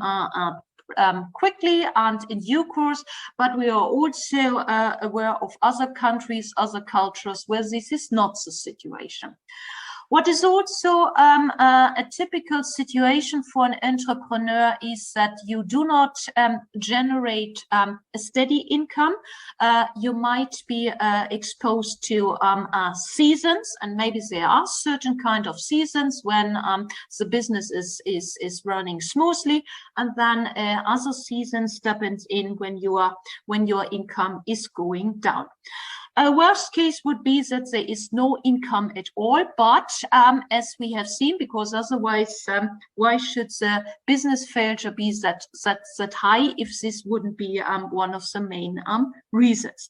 Speaker 2: quickly and in due course, but we are also aware of other countries, other cultures where this is not the situation. What is also a typical situation for an entrepreneur is that you do not generate a steady income. You might be exposed to seasons, and maybe there are certain kind of seasons when the business is running smoothly, and then other seasons step in when your income is going down. A worst case would be that there is no income at all, but as we have seen, because otherwise, why should the business failure be that high if this wouldn't be one of the main reasons?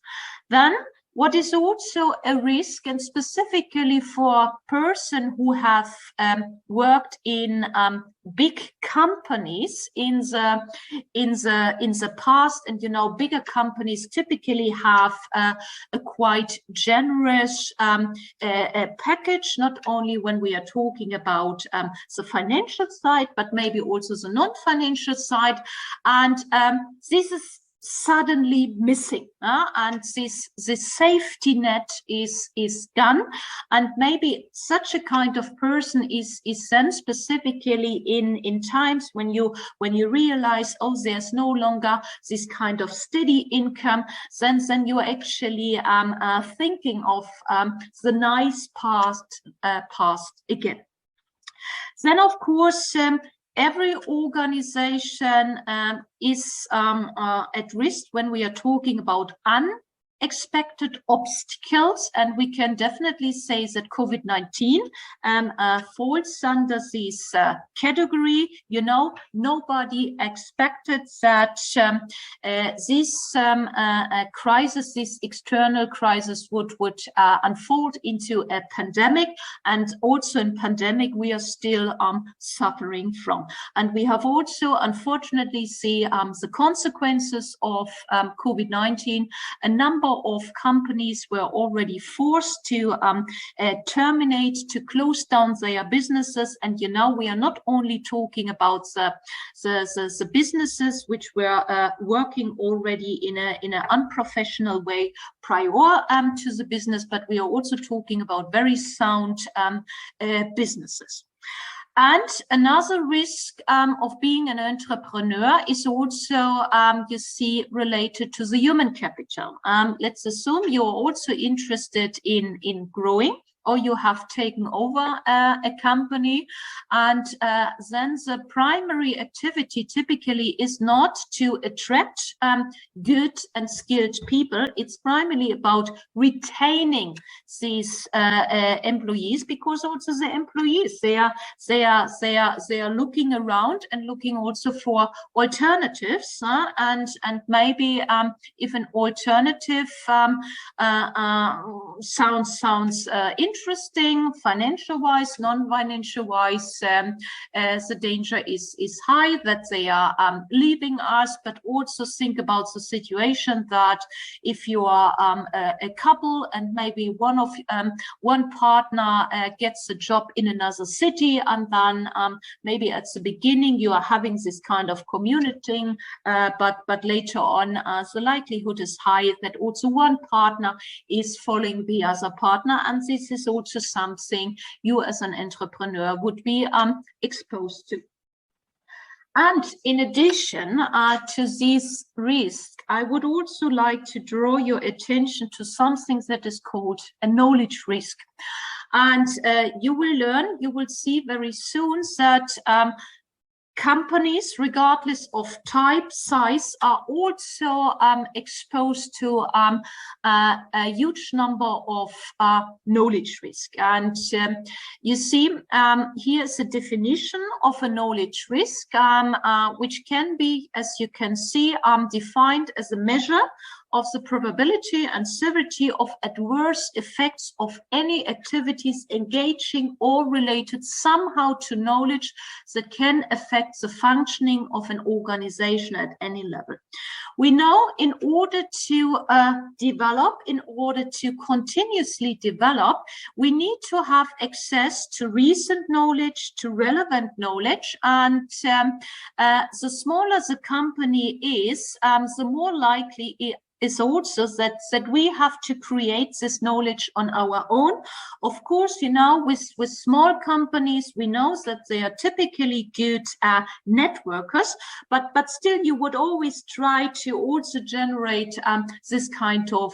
Speaker 2: Then, what is also a risk, and specifically for a person who have worked in big companies in the past, and you know, bigger companies typically have a quite generous package, not only when we are talking about the financial side, but maybe also the non-financial side, and this is suddenly missing, and this safety net is gone, and maybe such a kind of person is then specifically in times when you realize, oh, there's no longer this kind of steady income, then you're actually thinking of the nice past again. Then, of course, every organization is at risk when we are talking about unexpected obstacles, and we can definitely say that COVID-19 falls under this category. You know, nobody expected that this crisis, this external crisis would unfold into a pandemic, and also in pandemic we are still suffering from. And we have also unfortunately see the consequences of COVID-19. A number of companies were already forced to terminate, to close down their businesses. And you know, we are not only talking about the businesses which were working already in an unprofessional way prior to the business, but we are also talking about very sound businesses. And another risk of being an entrepreneur is also, you see, related to the human capital. Let's assume you're also interested in growing, or you have taken over a company, and then the primary activity typically is not to attract good and skilled people. It's primarily about retaining these employees, because also the employees, they are looking around and looking also for alternatives, and maybe if an alternative sounds interesting, financial-wise, non-financial-wise, the danger is high that they are leaving us. But also think about the situation that if you are a couple and maybe one partner gets a job in another city, and then maybe at the beginning you are having this kind of commuting, but later on the likelihood is high that also one partner is following the other partner, and this is also something you as an entrepreneur would be exposed to. And in addition to these risks, I would also like to draw your attention to something that is called a knowledge risk. And you will see very soon that companies, regardless of type, size, are also exposed to a huge number of knowledge risk. And you see, here's a definition of a knowledge risk, which can be, as you can see, defined as a measure of the probability and severity of adverse effects of any activities engaging or related somehow to knowledge that can affect the functioning of an organization at any level. We know in order to develop, in order to continuously develop, we need to have access to recent knowledge, to relevant knowledge, and the smaller the company is, the more likely it is also that we have to create this knowledge on our own. Of course, you know, with small companies, we know that they are typically good networkers, but still you would always try to also generate this kind of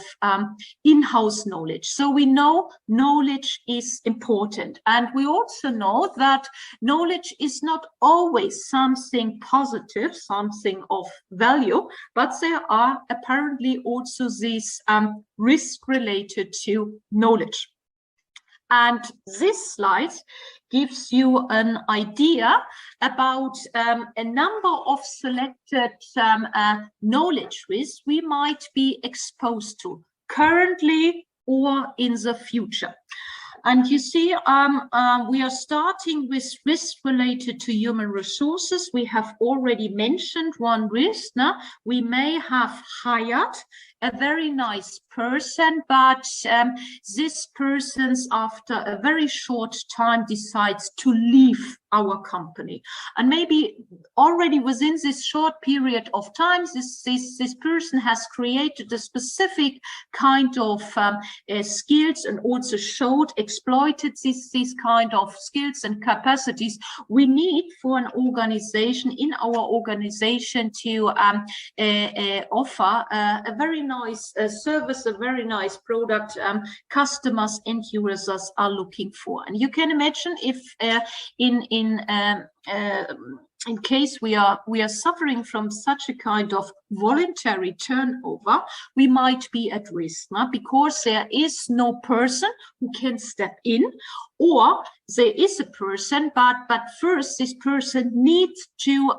Speaker 2: in-house knowledge. So we know knowledge is important, and we also know that knowledge is not always something positive, something of value, but there are apparently also these risks related to knowledge. And this slide gives you an idea about a number of selected knowledge risks we might be exposed to currently or in the future. And you see, we are starting with risks related to human resources. We have already mentioned one risk. Now, we may have hired a very nice person, but this person, after a very short time, decides to leave our company. And maybe already within this short period of time, this person has created a specific kind of skills and also exploited these kind of skills and capacities we need for an organization, in our organization, to offer a very nice service, a very nice product customers and users are looking for. And you can imagine if in case we are suffering from such a kind of voluntary turnover, we might be at risk, because there is no person who can step in, or there is a person, but first this person needs to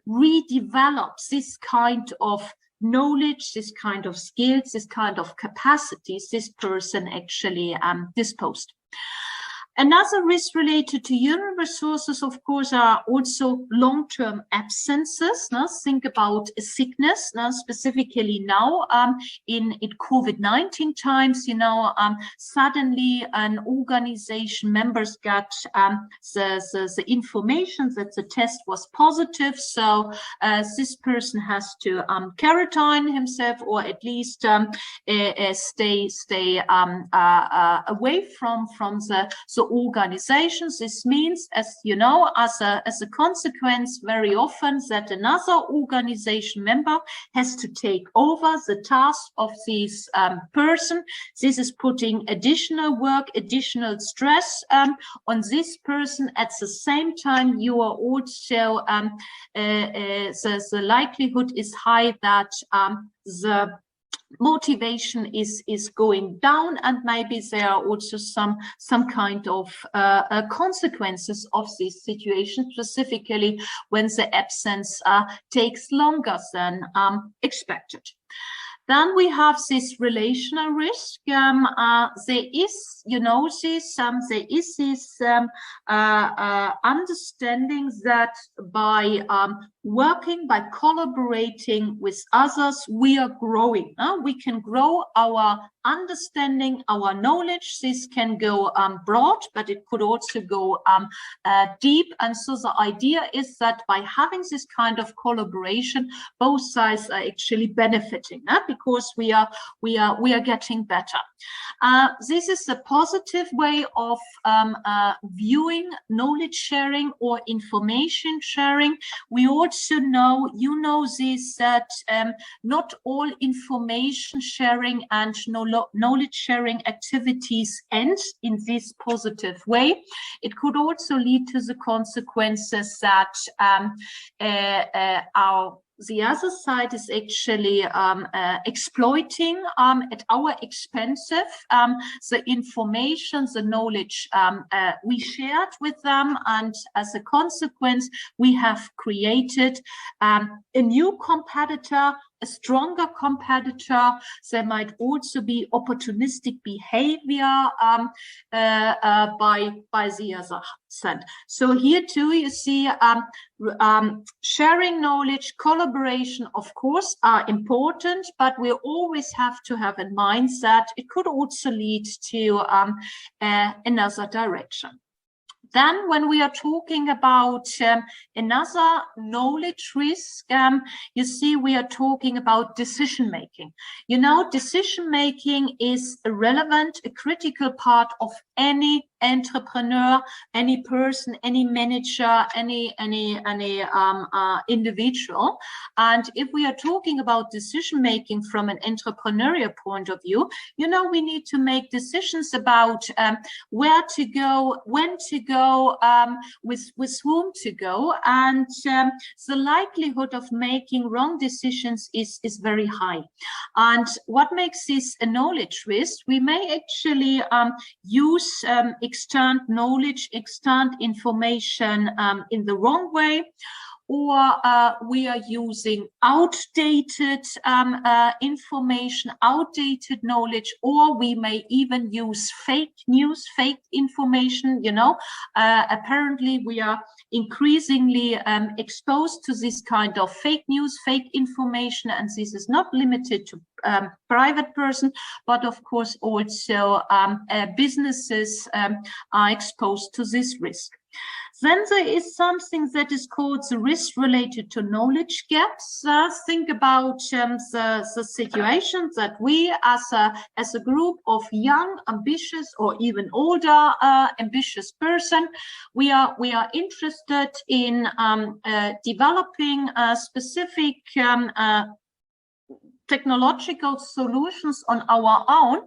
Speaker 2: redevelop this kind of knowledge, this kind of skills, this kind of capacities this person actually disposed. Another risk related to human resources, of course, are also long-term absences. Now, think about a sickness. Now, specifically now in COVID-19 times, you know, suddenly an organization members got the information that the test was positive. So this person has to quarantine himself, or at least stay away from the organizations. This means, as you know, as a consequence, very often that another organization member has to take over the task of this person. This is putting additional work, additional stress on this person. At the same time, you are also the likelihood is high that the motivation is going down, and maybe there are also some kind of consequences of this situation, specifically when the absence takes longer than expected. Then we have this relational risk. There is, you know, there is this understanding that by working, by collaborating with others, we are growing. We can grow our understanding, our knowledge. This can go broad, but it could also go deep. And so the idea is that by having this kind of collaboration, both sides are actually benefiting. benefiting, because we are getting better. This is a positive way of viewing knowledge sharing or information sharing. We also know, you know this, that not all information sharing and knowledge sharing activities end in this positive way. It could also lead to the consequences that the other side is actually exploiting at our expense the information, the knowledge we shared with them, and as a consequence, we have created a new competitor, a stronger competitor. There might also be opportunistic behavior by the other side. So here too, you see sharing knowledge, collaboration, of course, are important, but we always have to have in mind that it could also lead to another direction. Then when we are talking about another knowledge risk, you see we are talking about decision making. You know, decision making is a relevant, a critical part of any entrepreneur, any person, any manager, any individual. And if we are talking about decision making from an entrepreneurial point of view, you know, we need to make decisions about where to go, when to go, with whom to go, and the likelihood of making wrong decisions is very high. And what makes this a knowledge risk? We may actually use extant knowledge, extant information in the wrong way, or we are using outdated information, outdated knowledge, or we may even use fake news, fake information. You know, apparently we are increasingly exposed to this kind of fake news, fake information, and this is not limited to private person, but of course also businesses are exposed to this risk. Then there is something that is called the risk related to knowledge gaps. Think about the situation that we as a group of young, ambitious, or even older ambitious person, we are interested in developing specific technological solutions on our own,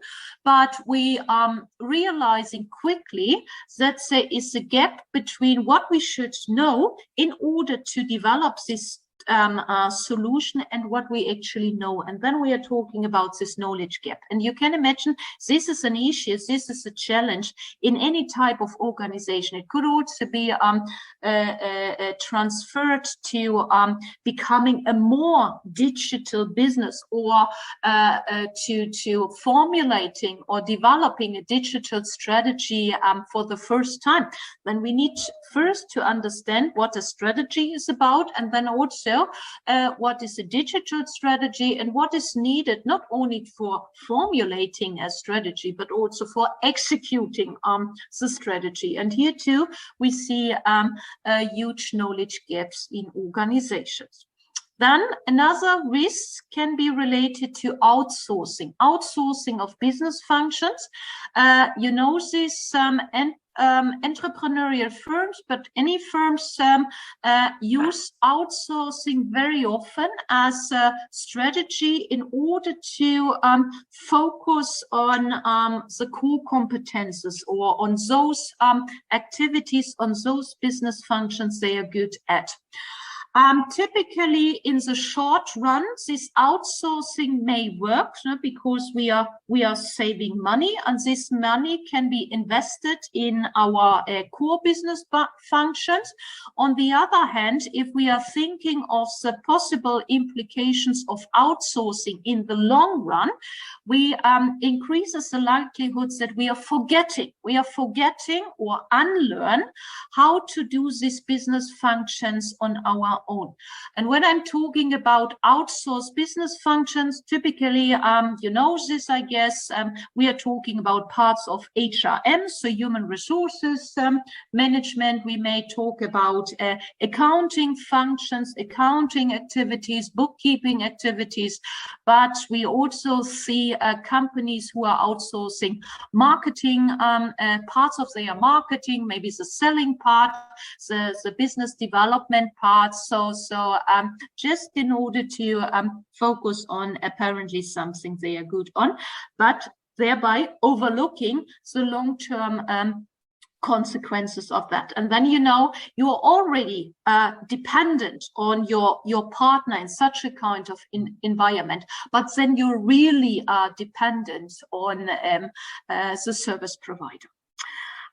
Speaker 2: but we are realizing quickly that there is a gap between what we should know in order to develop this solution and what we actually know. And then we are talking about this knowledge gap. And you can imagine this is an issue, this is a challenge in any type of organization. It could also be transferred to becoming a more digital business, or to formulating or developing a digital strategy for the first time. Then we need first to understand what a strategy is about, and then also what is a digital strategy and what is needed not only for formulating a strategy but also for executing the strategy. And here too we see huge knowledge gaps in organizations. Then another risk can be related to outsourcing of business functions. You know this, and entrepreneurial firms, but any firms use outsourcing very often as a strategy in order to focus on the core competences, or on those activities, on those business functions they are good at. Typically, in the short run, this outsourcing may work, because we are saving money, and this money can be invested in our core business functions. On the other hand, if we are thinking of the possible implications of outsourcing in the long run, we increases the likelihood that we are forgetting or unlearn how to do these business functions on our own. And when I'm talking about outsourced business functions, typically, you know this, I guess, we are talking about parts of HRM, so human resources management. We may talk about accounting functions, accounting activities, bookkeeping activities, but we also see companies who are outsourcing marketing, parts of their marketing, maybe the selling part, the business development part. So just in order to focus on apparently something they are good on, but thereby overlooking the long-term consequences of that. And then, you know, you're already dependent on your partner in such a kind of environment, but then you really are dependent on the service provider.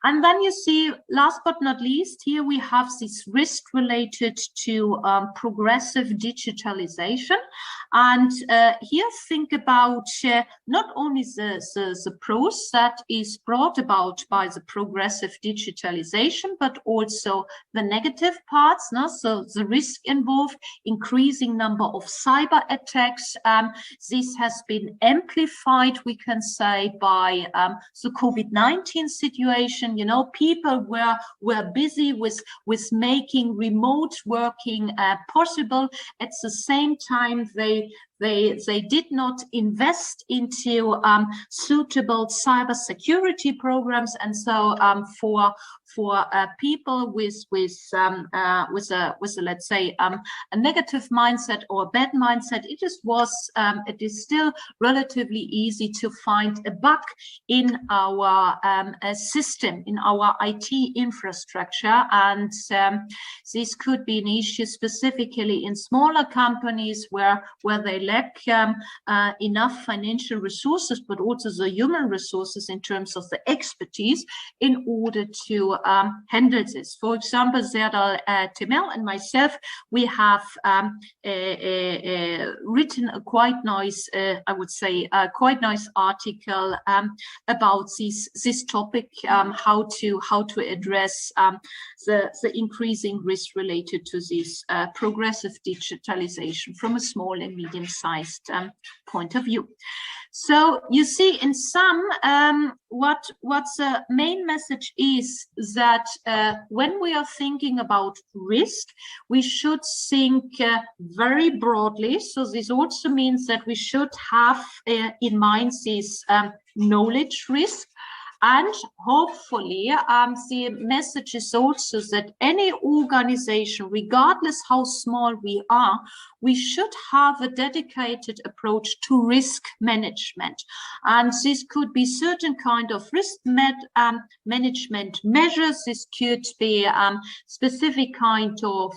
Speaker 2: And then you see, last but not least, here we have this risk related to progressive digitalization. And here think about not only the pros that is brought about by the progressive digitalization, but also the negative parts. No? So the risk involved, increasing number of cyber attacks. This has been amplified, we can say, by the COVID-19 situation. You know, people were busy with making remote working possible. At the same time, they did not invest into suitable cybersecurity programs, and so for people with a let's say a negative mindset or a bad mindset, it is still relatively easy to find a bug in our system, in our IT infrastructure, and this could be an issue specifically in smaller companies where they lack enough financial resources, but also the human resources in terms of the expertise in order to handle this. For example, Serdal Temel and myself, we have written a quite nice, I would say, quite nice article about this topic, how to address the increasing risk related to this progressive digitalization from a small and medium-sized point of view. So you see, in sum, what the main message is that when we are thinking about risk, we should think very broadly. So this also means that we should have in mind this knowledge risk. And hopefully, the message is also that any organization, regardless how small we are, we should have a dedicated approach to risk management. And this could be certain kind of risk management measures. This could be specific kind of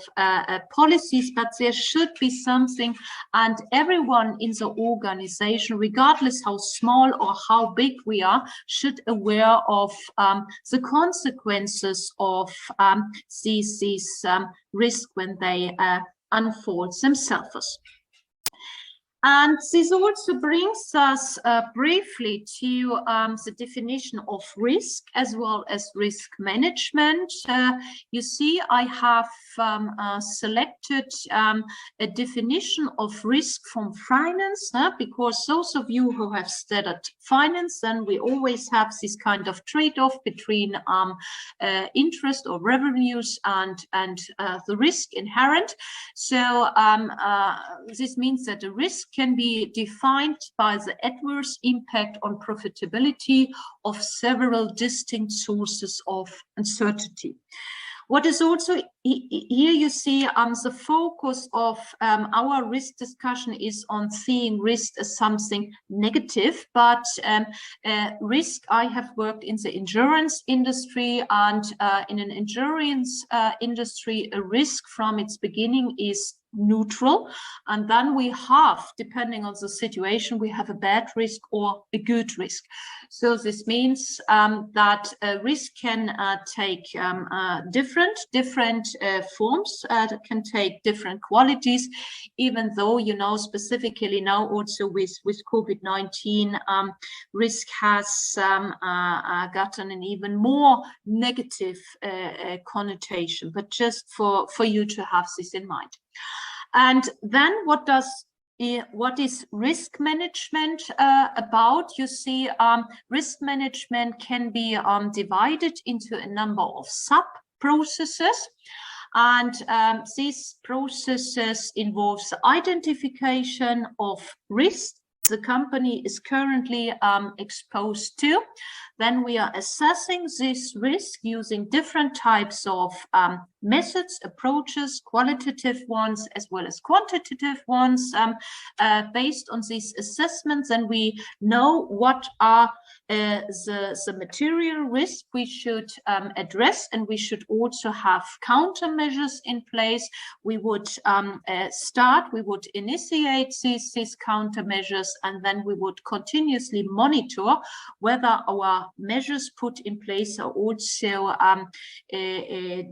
Speaker 2: policies, but there should be something, and everyone in the organization, regardless how small or how big we are, should aware of the consequences of these risks when they unfold themselves. And this also brings us briefly to the definition of risk as well as risk management. You see, I have selected a definition of risk from finance, because those of you who have studied finance, then we always have this kind of trade-off between interest or revenues and the risk inherent. So this means that the risk can be defined by the adverse impact on profitability of several distinct sources of uncertainty. What is also here, you see the focus of our risk discussion is on seeing risk as something negative, but risk, I have worked in the insurance industry, and in an insurance industry, a risk from its beginning is neutral, and then we have, depending on the situation, we have a bad risk or a good risk. So this means that risk can take different forms, can take different qualities, even though, you know, specifically now also with COVID-19, risk has gotten an even more negative connotation, but just for you to have this in mind. And then what is risk management about? You see, risk management can be divided into a number of sub-processes. And these processes involves identification of risk the company is currently exposed to. Then we are assessing this risk using different types of methods, approaches, qualitative ones as well as quantitative ones. Based on these assessments, and we know what are the material risk we should address, and we should also have countermeasures in place. We would initiate these countermeasures, and then we would continuously monitor whether our measures put in place are also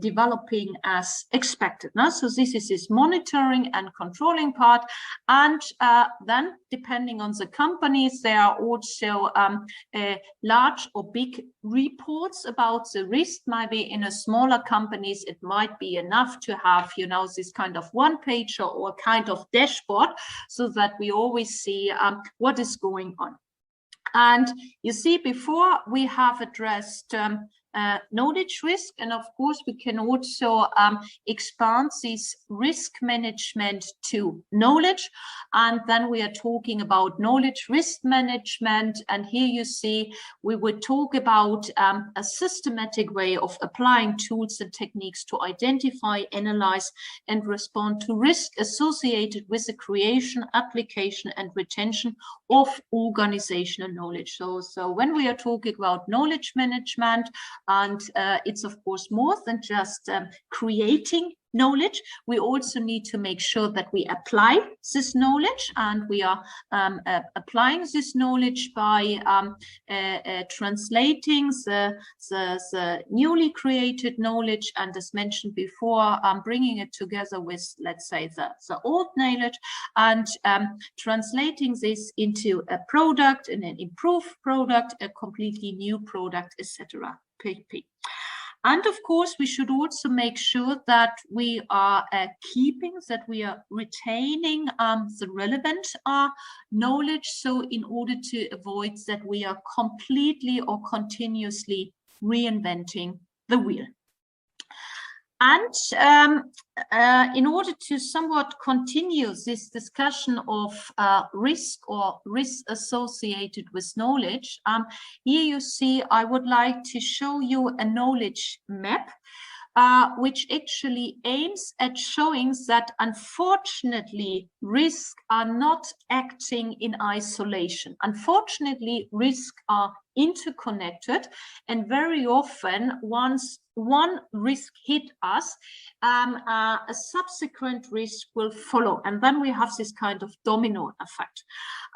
Speaker 2: developing as expected. No? So this is this monitoring and controlling part. And then depending on the companies, there are also large or big reports about the risk. Maybe in a smaller companies, it might be enough to have, you know, this kind of one-pager or kind of dashboard, so that we always see what is going on. And you see, before we have addressed knowledge risk, and of course we can also expand this risk management to knowledge, and then we are talking about knowledge risk management. And here you see we would talk about a systematic way of applying tools and techniques to identify, analyze and respond to risk associated with the creation, application and retention of organizational knowledge. So when we are talking about knowledge management, and it's of course more than just creating knowledge, we also need to make sure that we apply this knowledge, and we are applying this knowledge by translating the newly created knowledge, and as mentioned before, bringing it together with, let's say, the old knowledge, and translating this into a product, and an improved product, a completely new product, etc. And of course, we should also make sure that we are we are retaining the relevant knowledge. So in order to avoid that we are completely or continuously reinventing the wheel. And in order to somewhat continue this discussion of risk or risk associated with knowledge, here you see I would like to show you a knowledge map, which actually aims at showing that unfortunately risks are not acting in isolation. Unfortunately, risks are interconnected, and very often once one risk hit us, a subsequent risk will follow, and then we have this kind of domino effect.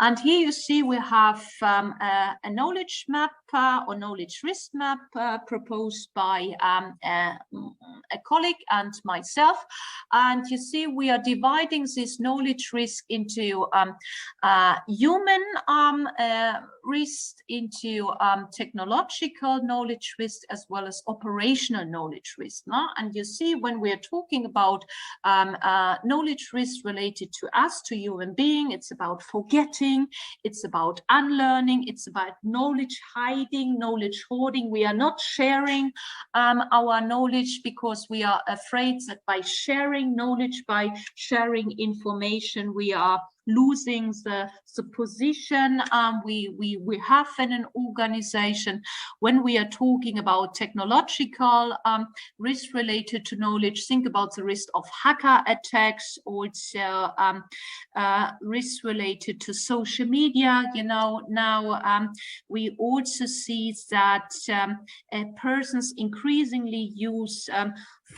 Speaker 2: And here you see we have a knowledge map or knowledge risk map proposed by a colleague and myself. And you see we are dividing this knowledge risk into human risk, into technological knowledge risk, as well as operational knowledge risk. No? And you see when we are talking about knowledge risk related to us, to human being, it's about forgetting, it's about unlearning, it's about knowledge hiding, knowledge hoarding. We are not sharing our knowledge because we are afraid that by sharing knowledge, by sharing information, we are losing the position we have in an organization. When we are talking about technological risk related to knowledge, think about the risk of hacker attacks, also risk related to social media. You know, now we also see that persons increasingly use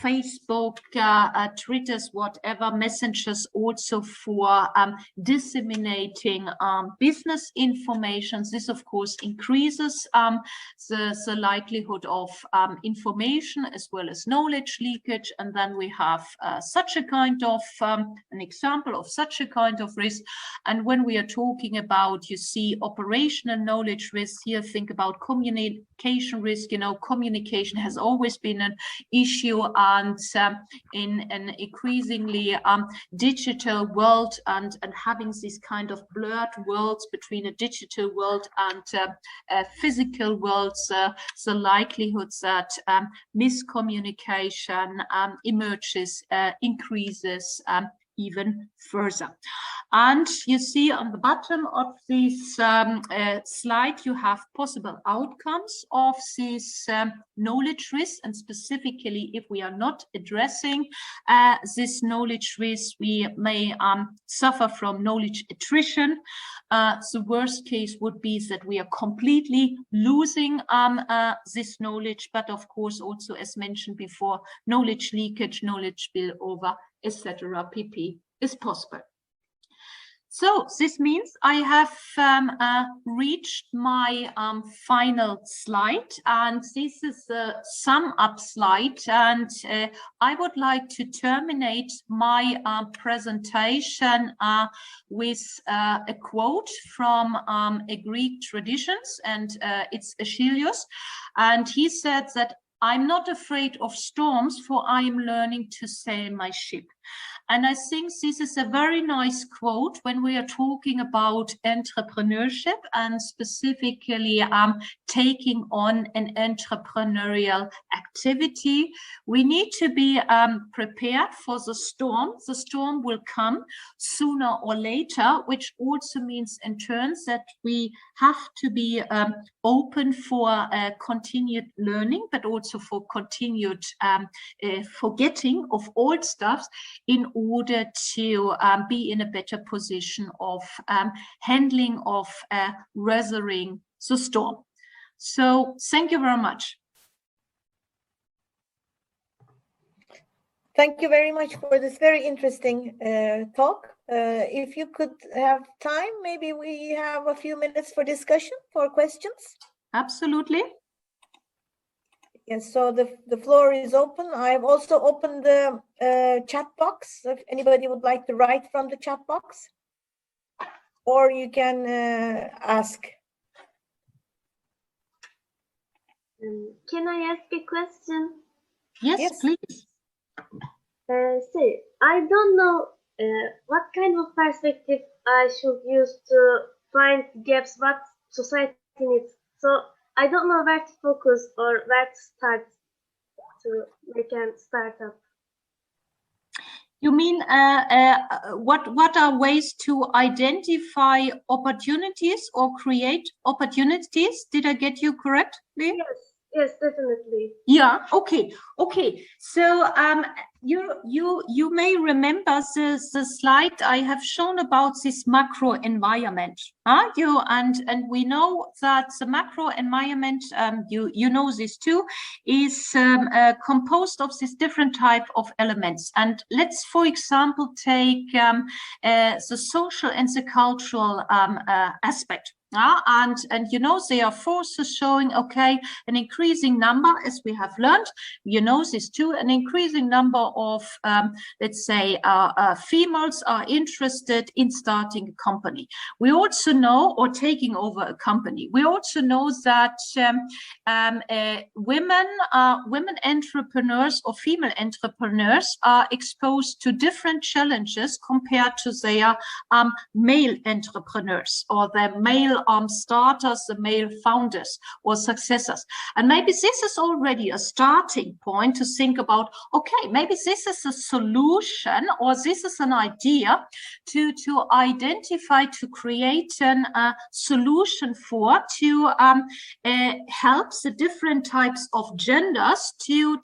Speaker 2: Facebook, Twitters, whatever messengers, also for disseminating business information. This of course increases the likelihood of information as well as knowledge leakage. And then we have such a kind of an example of such a kind of risk. And when we are talking about, you see, operational knowledge risk here, think about communication risk. You know, communication has always been an issue, and in an increasingly digital world, and having this kind of blurred worlds between a digital world and physical worlds, the likelihood that miscommunication emerges increases even further. And you see on the bottom of this slide, you have possible outcomes of this knowledge risk, and specifically if we are not addressing this knowledge risk, we may suffer from knowledge attrition. The worst case would be that we are completely losing this knowledge, but of course also, as mentioned before, knowledge leakage, knowledge spillover, etc. pp. is possible. So this means I have reached my final slide, and this is a sum up slide, and I would like to terminate my presentation with a quote from a Greek traditions, and it's Aeschylus, and he said that I'm not afraid of storms, for I am learning to sail my ship. And I think this is a very nice quote when we are talking about entrepreneurship, and specifically taking on an entrepreneurial activity. We need to be prepared for the storm. The storm will come sooner or later, which also means in turn that we have to be open for continued learning, but also for continued forgetting of old stuff, in order to be in a better position of handling of weathering the storm. So thank you very much.
Speaker 1: Thank you very much for this very interesting talk. If you could have time, maybe we have a few minutes for discussion, for questions.
Speaker 2: Absolutely.
Speaker 1: Yes, so the floor is open. I've also opened the chat box, if anybody would like to write from the chat box, or you can ask.
Speaker 4: Can I ask a question?
Speaker 2: Yes, please.
Speaker 4: Say, I don't know what kind of perspective I should use to find gaps what society needs. So I don't know where to focus or where to start to make a startup.
Speaker 2: You mean what are ways to identify opportunities or create opportunities? Did I get you correctly?
Speaker 4: Yes, definitely.
Speaker 2: Yeah. Okay. So you may remember the slide I have shown about this macro environment. And we know that the macro environment, you know this too, is composed of these different type of elements. And let's, for example, take the social and the cultural aspect. And you know, there are forces showing, okay, an increasing number, as we have learned, you know this too, an increasing number of, let's say, females are interested in starting a company. We also know, or taking over a company, we also know that women entrepreneurs or female entrepreneurs are exposed to different challenges compared to their male entrepreneurs or their male starters, the male founders or successors. And maybe this is already a starting point to think about, okay, maybe this is a solution, or this is an idea to identify, to create a solution for, to help the different types of genders to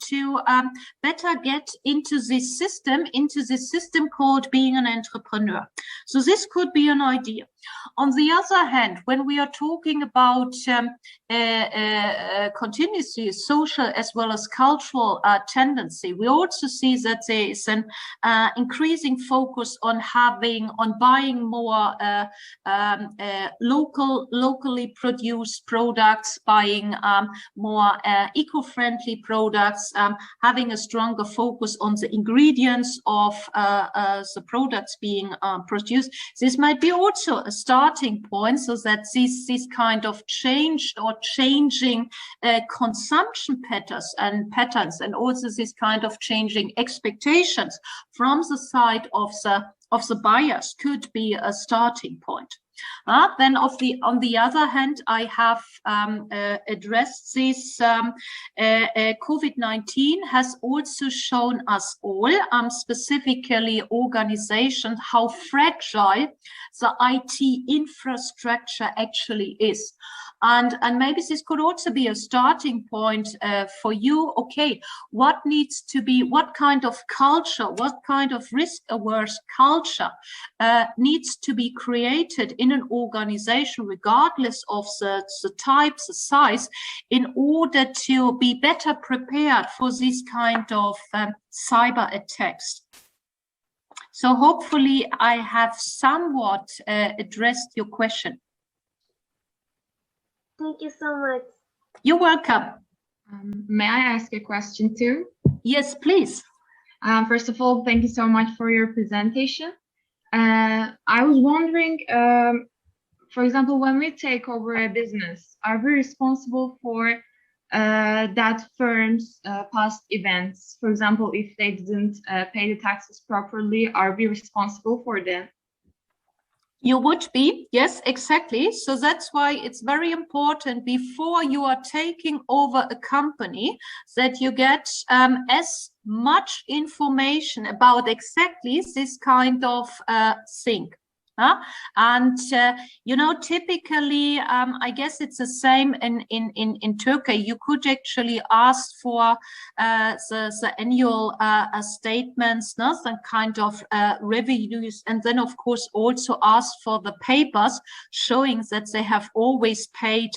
Speaker 2: better get into this system called being an entrepreneur. So this could be an idea. On the other hand, when we are talking about continuously social as well as cultural tendency, we also see that there is an increasing focus on buying more locally produced products, buying more eco-friendly products, having a stronger focus on the ingredients of the products being produced. This might be also a starting point, so that that these kind of changed or changing consumption patterns and also this kind of changing expectations from the side of the buyers could be a starting point. Then on the other hand, I have addressed this. COVID-19 has also shown us all, specifically organizations, how fragile the IT infrastructure actually is. And maybe this could also be a starting point for you. Okay, what needs to be, what kind of culture, what kind of risk-averse culture needs to be created in an organization, regardless of the type, the size, in order to be better prepared for this kind of cyber attacks. So hopefully I have somewhat addressed your question.
Speaker 4: Thank you so much.
Speaker 2: You're welcome.
Speaker 5: May I ask a question too?
Speaker 2: Yes, please.
Speaker 5: First of all, thank you so much for your presentation. I was wondering, for example, when we take over a business, are we responsible for that firm's past events? For example, if they didn't pay the taxes properly, are we responsible for them?
Speaker 2: You would be, yes, exactly. So that's why it's very important before you are taking over a company that you get as much information about exactly this kind of thing. And you know, typically, I guess it's the same in Turkey. You could actually ask for the annual statements, some kind of revenues, and then of course also ask for the papers showing that they have always paid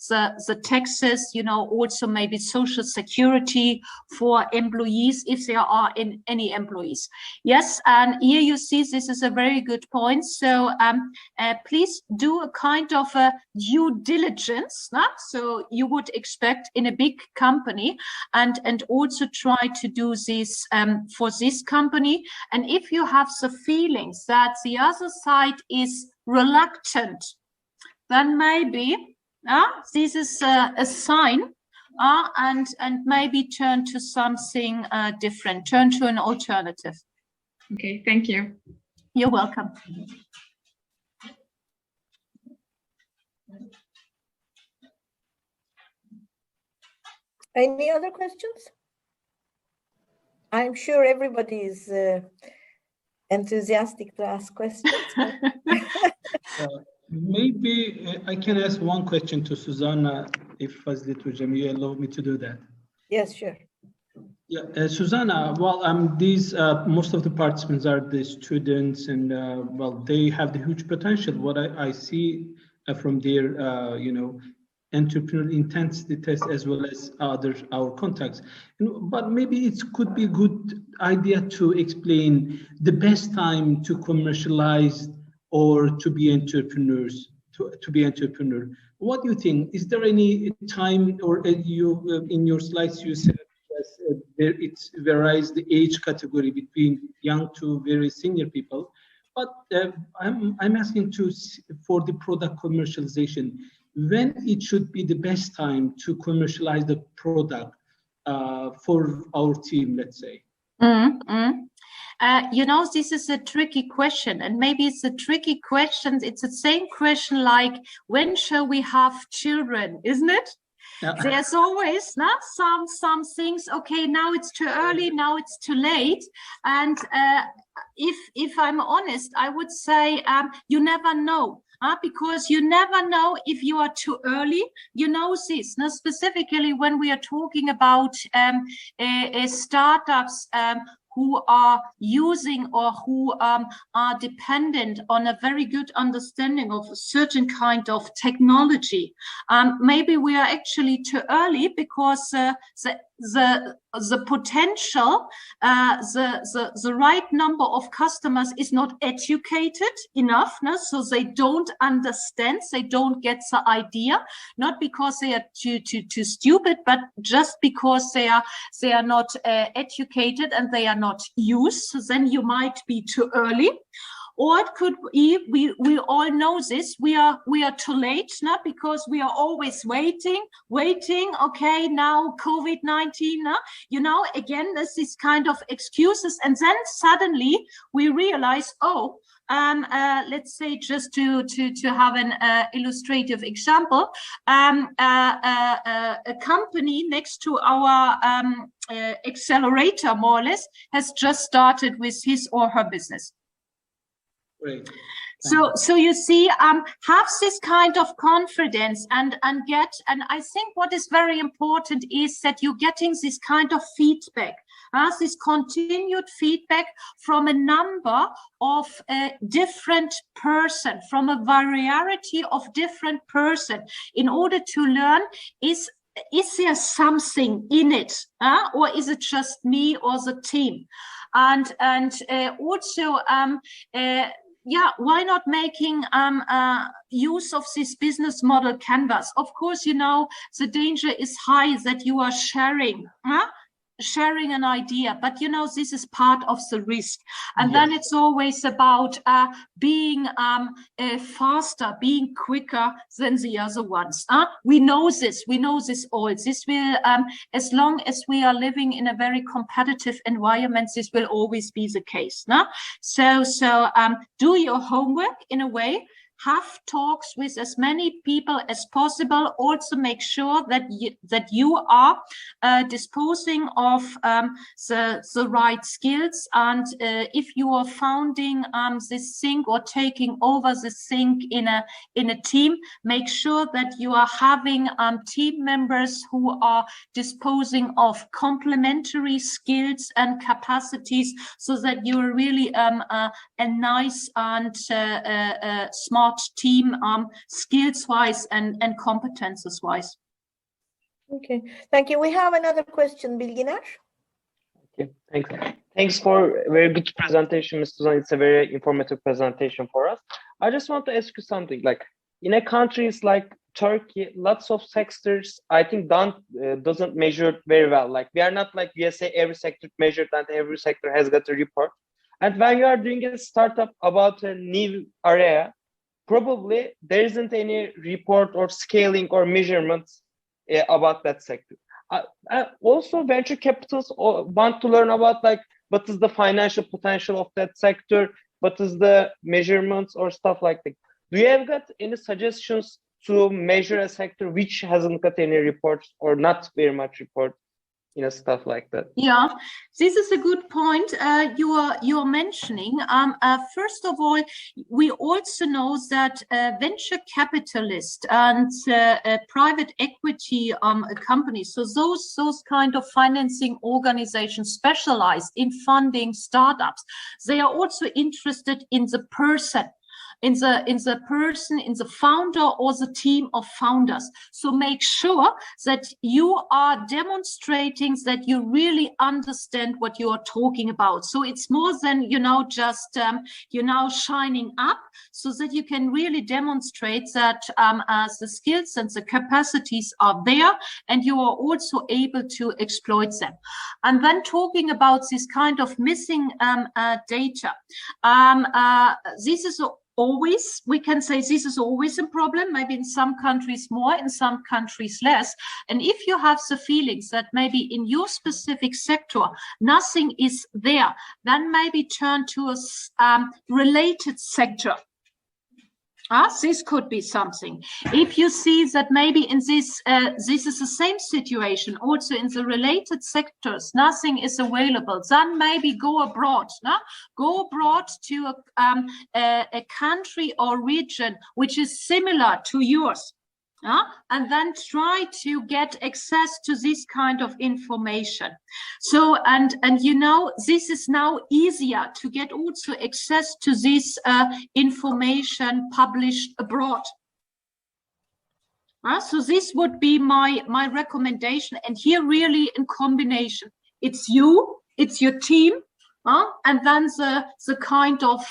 Speaker 2: the taxes. You know, also maybe social security for employees if there are any employees. Yes, and here you see this is a very good point. So please do a kind of a due diligence. So you would expect in a big company, and also try to do this for this company. And if you have the feelings that the other side is reluctant, then maybe this is a sign, and maybe turn to something different, turn to an alternative.
Speaker 5: Okay, thank you.
Speaker 2: You're welcome.
Speaker 1: Any other questions? I'm sure everybody is enthusiastic to ask questions.
Speaker 3: Maybe I can ask one question to Susanne, if Fazlit Hocam, you allow me to do that.
Speaker 1: Yes, sure.
Speaker 3: Yeah, Susanne, well, these most of the participants are the students, and well, they have the huge potential. What I see from their, you know, entrepreneurial intensity test as well as our contacts. But maybe it could be a good idea to explain the best time to commercialize or to be entrepreneurs, to be entrepreneur. What do you think? Is there any time, or you in your slides you said there it varies the age category between young to very senior people, but I'm asking for the product commercialization. When it should be the best time to commercialize the product for our team, let's say?
Speaker 2: You know, this is a tricky question, and maybe it's a tricky question. It's the same question like, when shall we have children, isn't it? Yeah. There's always some things. Okay, now it's too early. Now it's too late. And if I'm honest, I would say you never know. Because you never know if you are too early. You know this. Now, specifically when we are talking about startups who are using or who are dependent on a very good understanding of a certain kind of technology. Maybe we are actually too early because the potential, the right number of customers is not educated enough, so they don't understand, they don't get the idea, not because they are too stupid, but just because they are not educated and they are not used. So then you might be too early. or it could be we all know this, we are too late, not because we are always waiting. Okay, now COVID-19, you know, again, there's this kind of excuses, and then suddenly we realize, oh, let's say, just to have an illustrative example, a company next to our accelerator, more or less, has just started with his or her business.
Speaker 3: Great.
Speaker 2: So you see, have this kind of confidence and I think what is very important is that you're getting this kind of feedback, this continued feedback from a number of different person, from a variety of different person, in order to learn, is there something in it, or is it just me or the team? And also, yeah, why not making use of this business model canvas? Of course, you know, the danger is high that you are sharing an idea, but you know, this is part of the risk. And yes, then it's always about being faster, being quicker than the other ones. We know this all. This will, as long as we are living in a very competitive environment, this will always be the case. So do your homework in a way. Have talks with as many people as possible. Also make sure that you are disposing of the right skills. And if you are founding this thing or taking over this thing in a team, make sure that you are having team members who are disposing of complementary skills and capacities, so that you are really a nice and smart team, skills-wise and competences-wise.
Speaker 1: Okay, thank you. We have another question, Bilginar.
Speaker 6: Okay, thanks for a very good presentation, Ms. Susanne. It's a very informative presentation for us. I just want to ask you something. Like, in a countries like Turkey, lots of sectors, I think, doesn't measure very well. Like, we are not like USA, every sector measured and every sector has got a report. And when you are doing a startup about a new area, probably there isn't any report or scaling or measurements about that sector. Also, venture capitals want to learn about, like, what is the financial potential of that sector, what is the measurements or stuff like that. Do you have got any suggestions to measure a sector which hasn't got any reports or not very much report? You know, stuff like that.
Speaker 2: Yeah, this is a good point you are mentioning. First of all, we also know that venture capitalists and private equity companies, so those kind of financing organizations specialized in funding startups, they are also interested in the person. In the founder or the team of founders. So make sure that you are demonstrating that you really understand what you are talking about. So it's more than, you know, just, shining up, so that you can really demonstrate that the skills and the capacities are there, and you are also able to exploit them. And then talking about this kind of missing data, this is always, we can say this is always a problem, maybe in some countries more, in some countries less. And if you have the feelings that maybe in your specific sector nothing is there, then maybe turn to a related sector. This could be something. If you see that maybe in this is the same situation, also in the related sectors, nothing is available, then maybe go abroad. Go abroad to a country or region which is similar to yours. And then try to get access to this kind of information. So, and you know, this is now easier to get also access to this information published abroad. So this would be my recommendation. And here really in combination, it's you, it's your team, and then the kind of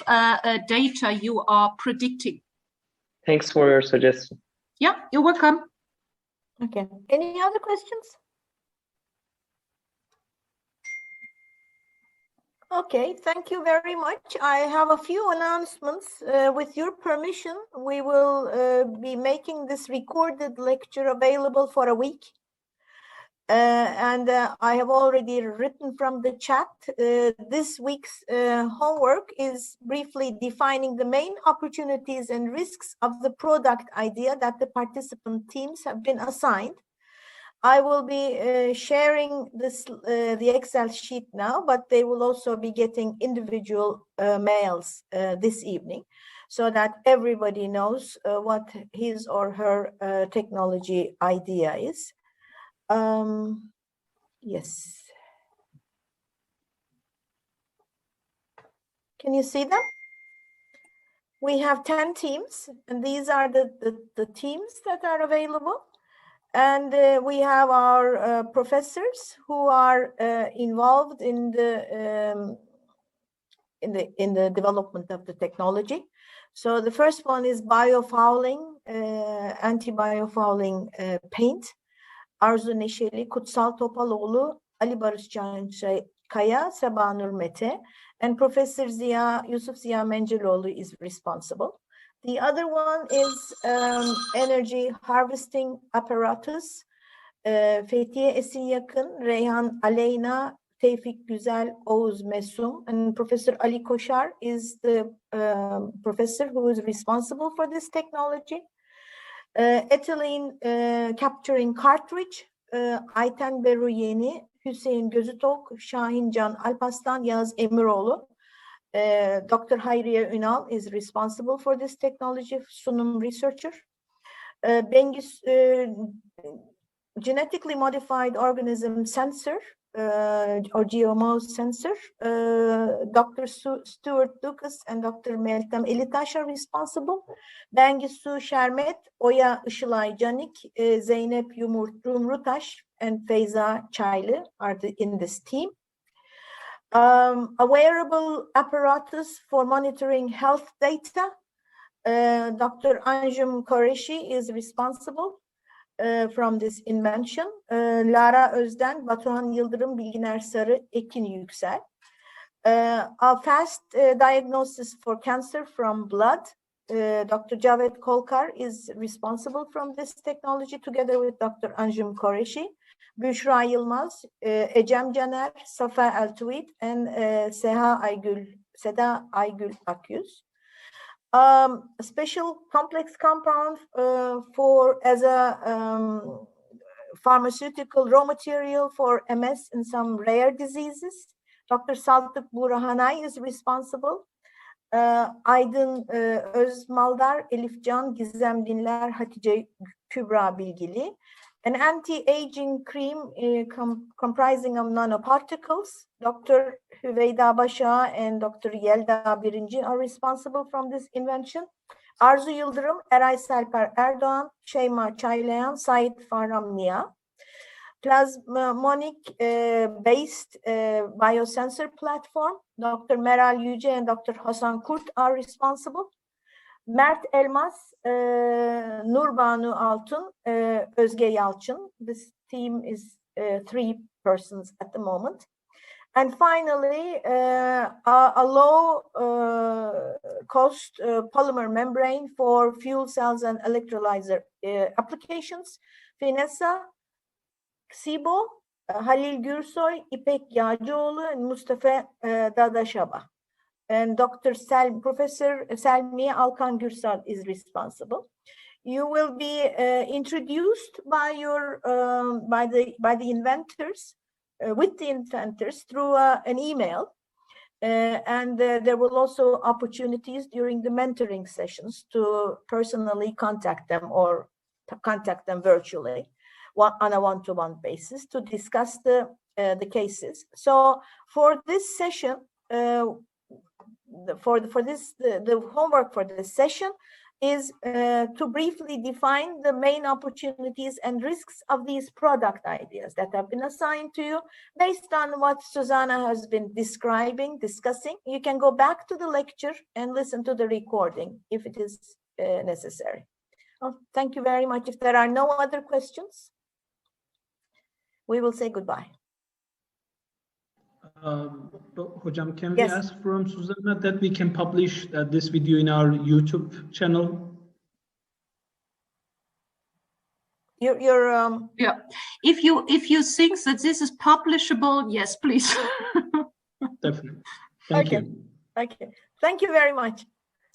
Speaker 2: data you are predicting.
Speaker 6: Thanks for your suggestion.
Speaker 2: Yeah, you're welcome.
Speaker 1: Okay. Any other questions? Okay, thank you very much. I have a few announcements. With your permission, we will be making this recorded lecture available for a week. And I have already written from the chat. This week's homework is briefly defining the main opportunities and risks of the product idea that the participant teams have been assigned. I will be sharing this the Excel sheet now, but they will also be getting individual mails this evening, so that everybody knows what his or her technology idea is. Yes. Can you see them? We have 10 teams, and these are the teams that are available. And we have our professors who are involved in the development of the technology. So the first one is biofouling, anti-biofouling paint. Arzu Neşeli, Kutsal Topaloğlu, Ali Barış Kaya, Sebanur Mete, and Professor Yusuf Ziya Menceloğlu is responsible. The other one is energy harvesting apparatus. Fethiye Esin Yakın, Reyhan Aleyna, Tevfik Güzel, Oğuz Mesum, and Professor Ali Koşar is the professor who is responsible for this technology. Ethylene capturing cartridge, Ayten Beru Yeni, Hüseyin Gözütok, Şahin Can Alpaslan, Yağız Emiroğlu. Dr. Hayriye Ünal is responsible for this technology, sunum researcher. Bengis genetically modified organism sensor, or GMO sensor. Dr. Stuart Lucas and Dr. Meltem Elitaş are responsible. Bengisu Şermet, Oya Işılay Canik, Zeynep Rumrutaş, and Feyza Çaylı are in this team. A wearable apparatus for monitoring health data. Dr. Anjum Koreshi is responsible from this invention. Lara Özden, Batuhan Yıldırım, Bilginer Sarı, Ekin Yüksel. A fast diagnosis for cancer from blood. Dr. Javed Kolkar is responsible from this technology together with Dr. Anjum Koreshi. Büşra Yılmaz, Ecem Caner, Safa Eltuit, and Seda Aygül Akyüz. A special complex compound as a pharmaceutical raw material for MS and some rare diseases. Dr. Saltık Burahanay is responsible. Aydın Özmaldar, Elif Can, Gizem Dinler, Hatice Kübra Bilgili. An anti-aging cream comprising of nanoparticles. Dr. Hüveyda Başa and Dr. Yelda Birinci are responsible from this invention. Arzu Yıldırım, Eray Serper Erdoğan, Şeyma Çaylayan, Sait Farham Nia. Plasmonic based biosensor platform. Dr. Meral Yüce and Dr. Hasan Kurt are responsible. Mert Elmas, Nurbanu Altun, Özge Yalçın. This team is 3 persons at the moment. And finally, a low cost polymer membrane for fuel cells and electrolyzer applications. Finessa Sibo, Halil Gürsoy, İpek Yağcıoğlu, and Mustafa Dadaşaba. And Professor Selmiye Alkan Gürsal is responsible. You will be introduced by the inventors, with the inventors through an email, and there will also opportunities during the mentoring sessions to personally contact them or to contact them virtually on a one-to-one basis to discuss the cases. So for this session, the homework for this session is to briefly define the main opportunities and risks of these product ideas that have been assigned to you based on what Susanne has been discussing. You can go back to the lecture and listen to the recording if it is necessary. Well, thank you very much. If there are no other questions, we will say goodbye.
Speaker 3: Hocam, can
Speaker 1: Yes.
Speaker 3: we ask from Susanna that we can publish this video in our YouTube channel?
Speaker 1: You're
Speaker 2: Yeah. If you think that this is publishable, yes, please.
Speaker 3: Definitely. Thank
Speaker 1: okay.
Speaker 3: you.
Speaker 1: Okay. Thank you very much.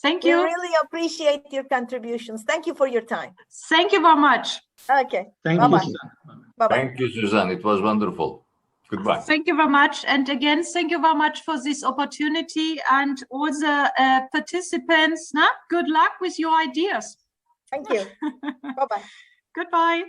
Speaker 2: Thank
Speaker 1: We
Speaker 2: you.
Speaker 1: really appreciate your contributions. Thank you for your time.
Speaker 2: Thank you very much.
Speaker 1: Okay.
Speaker 3: Thank
Speaker 1: Bye-bye.
Speaker 3: you, Susanna.
Speaker 1: Bye-bye.
Speaker 7: Thank you, Susanne. It was wonderful. Goodbye.
Speaker 2: Thank you very much. And again, thank you very much for this opportunity, and all the participants. Good luck with your ideas.
Speaker 1: Thank you. Bye-bye.
Speaker 2: Goodbye.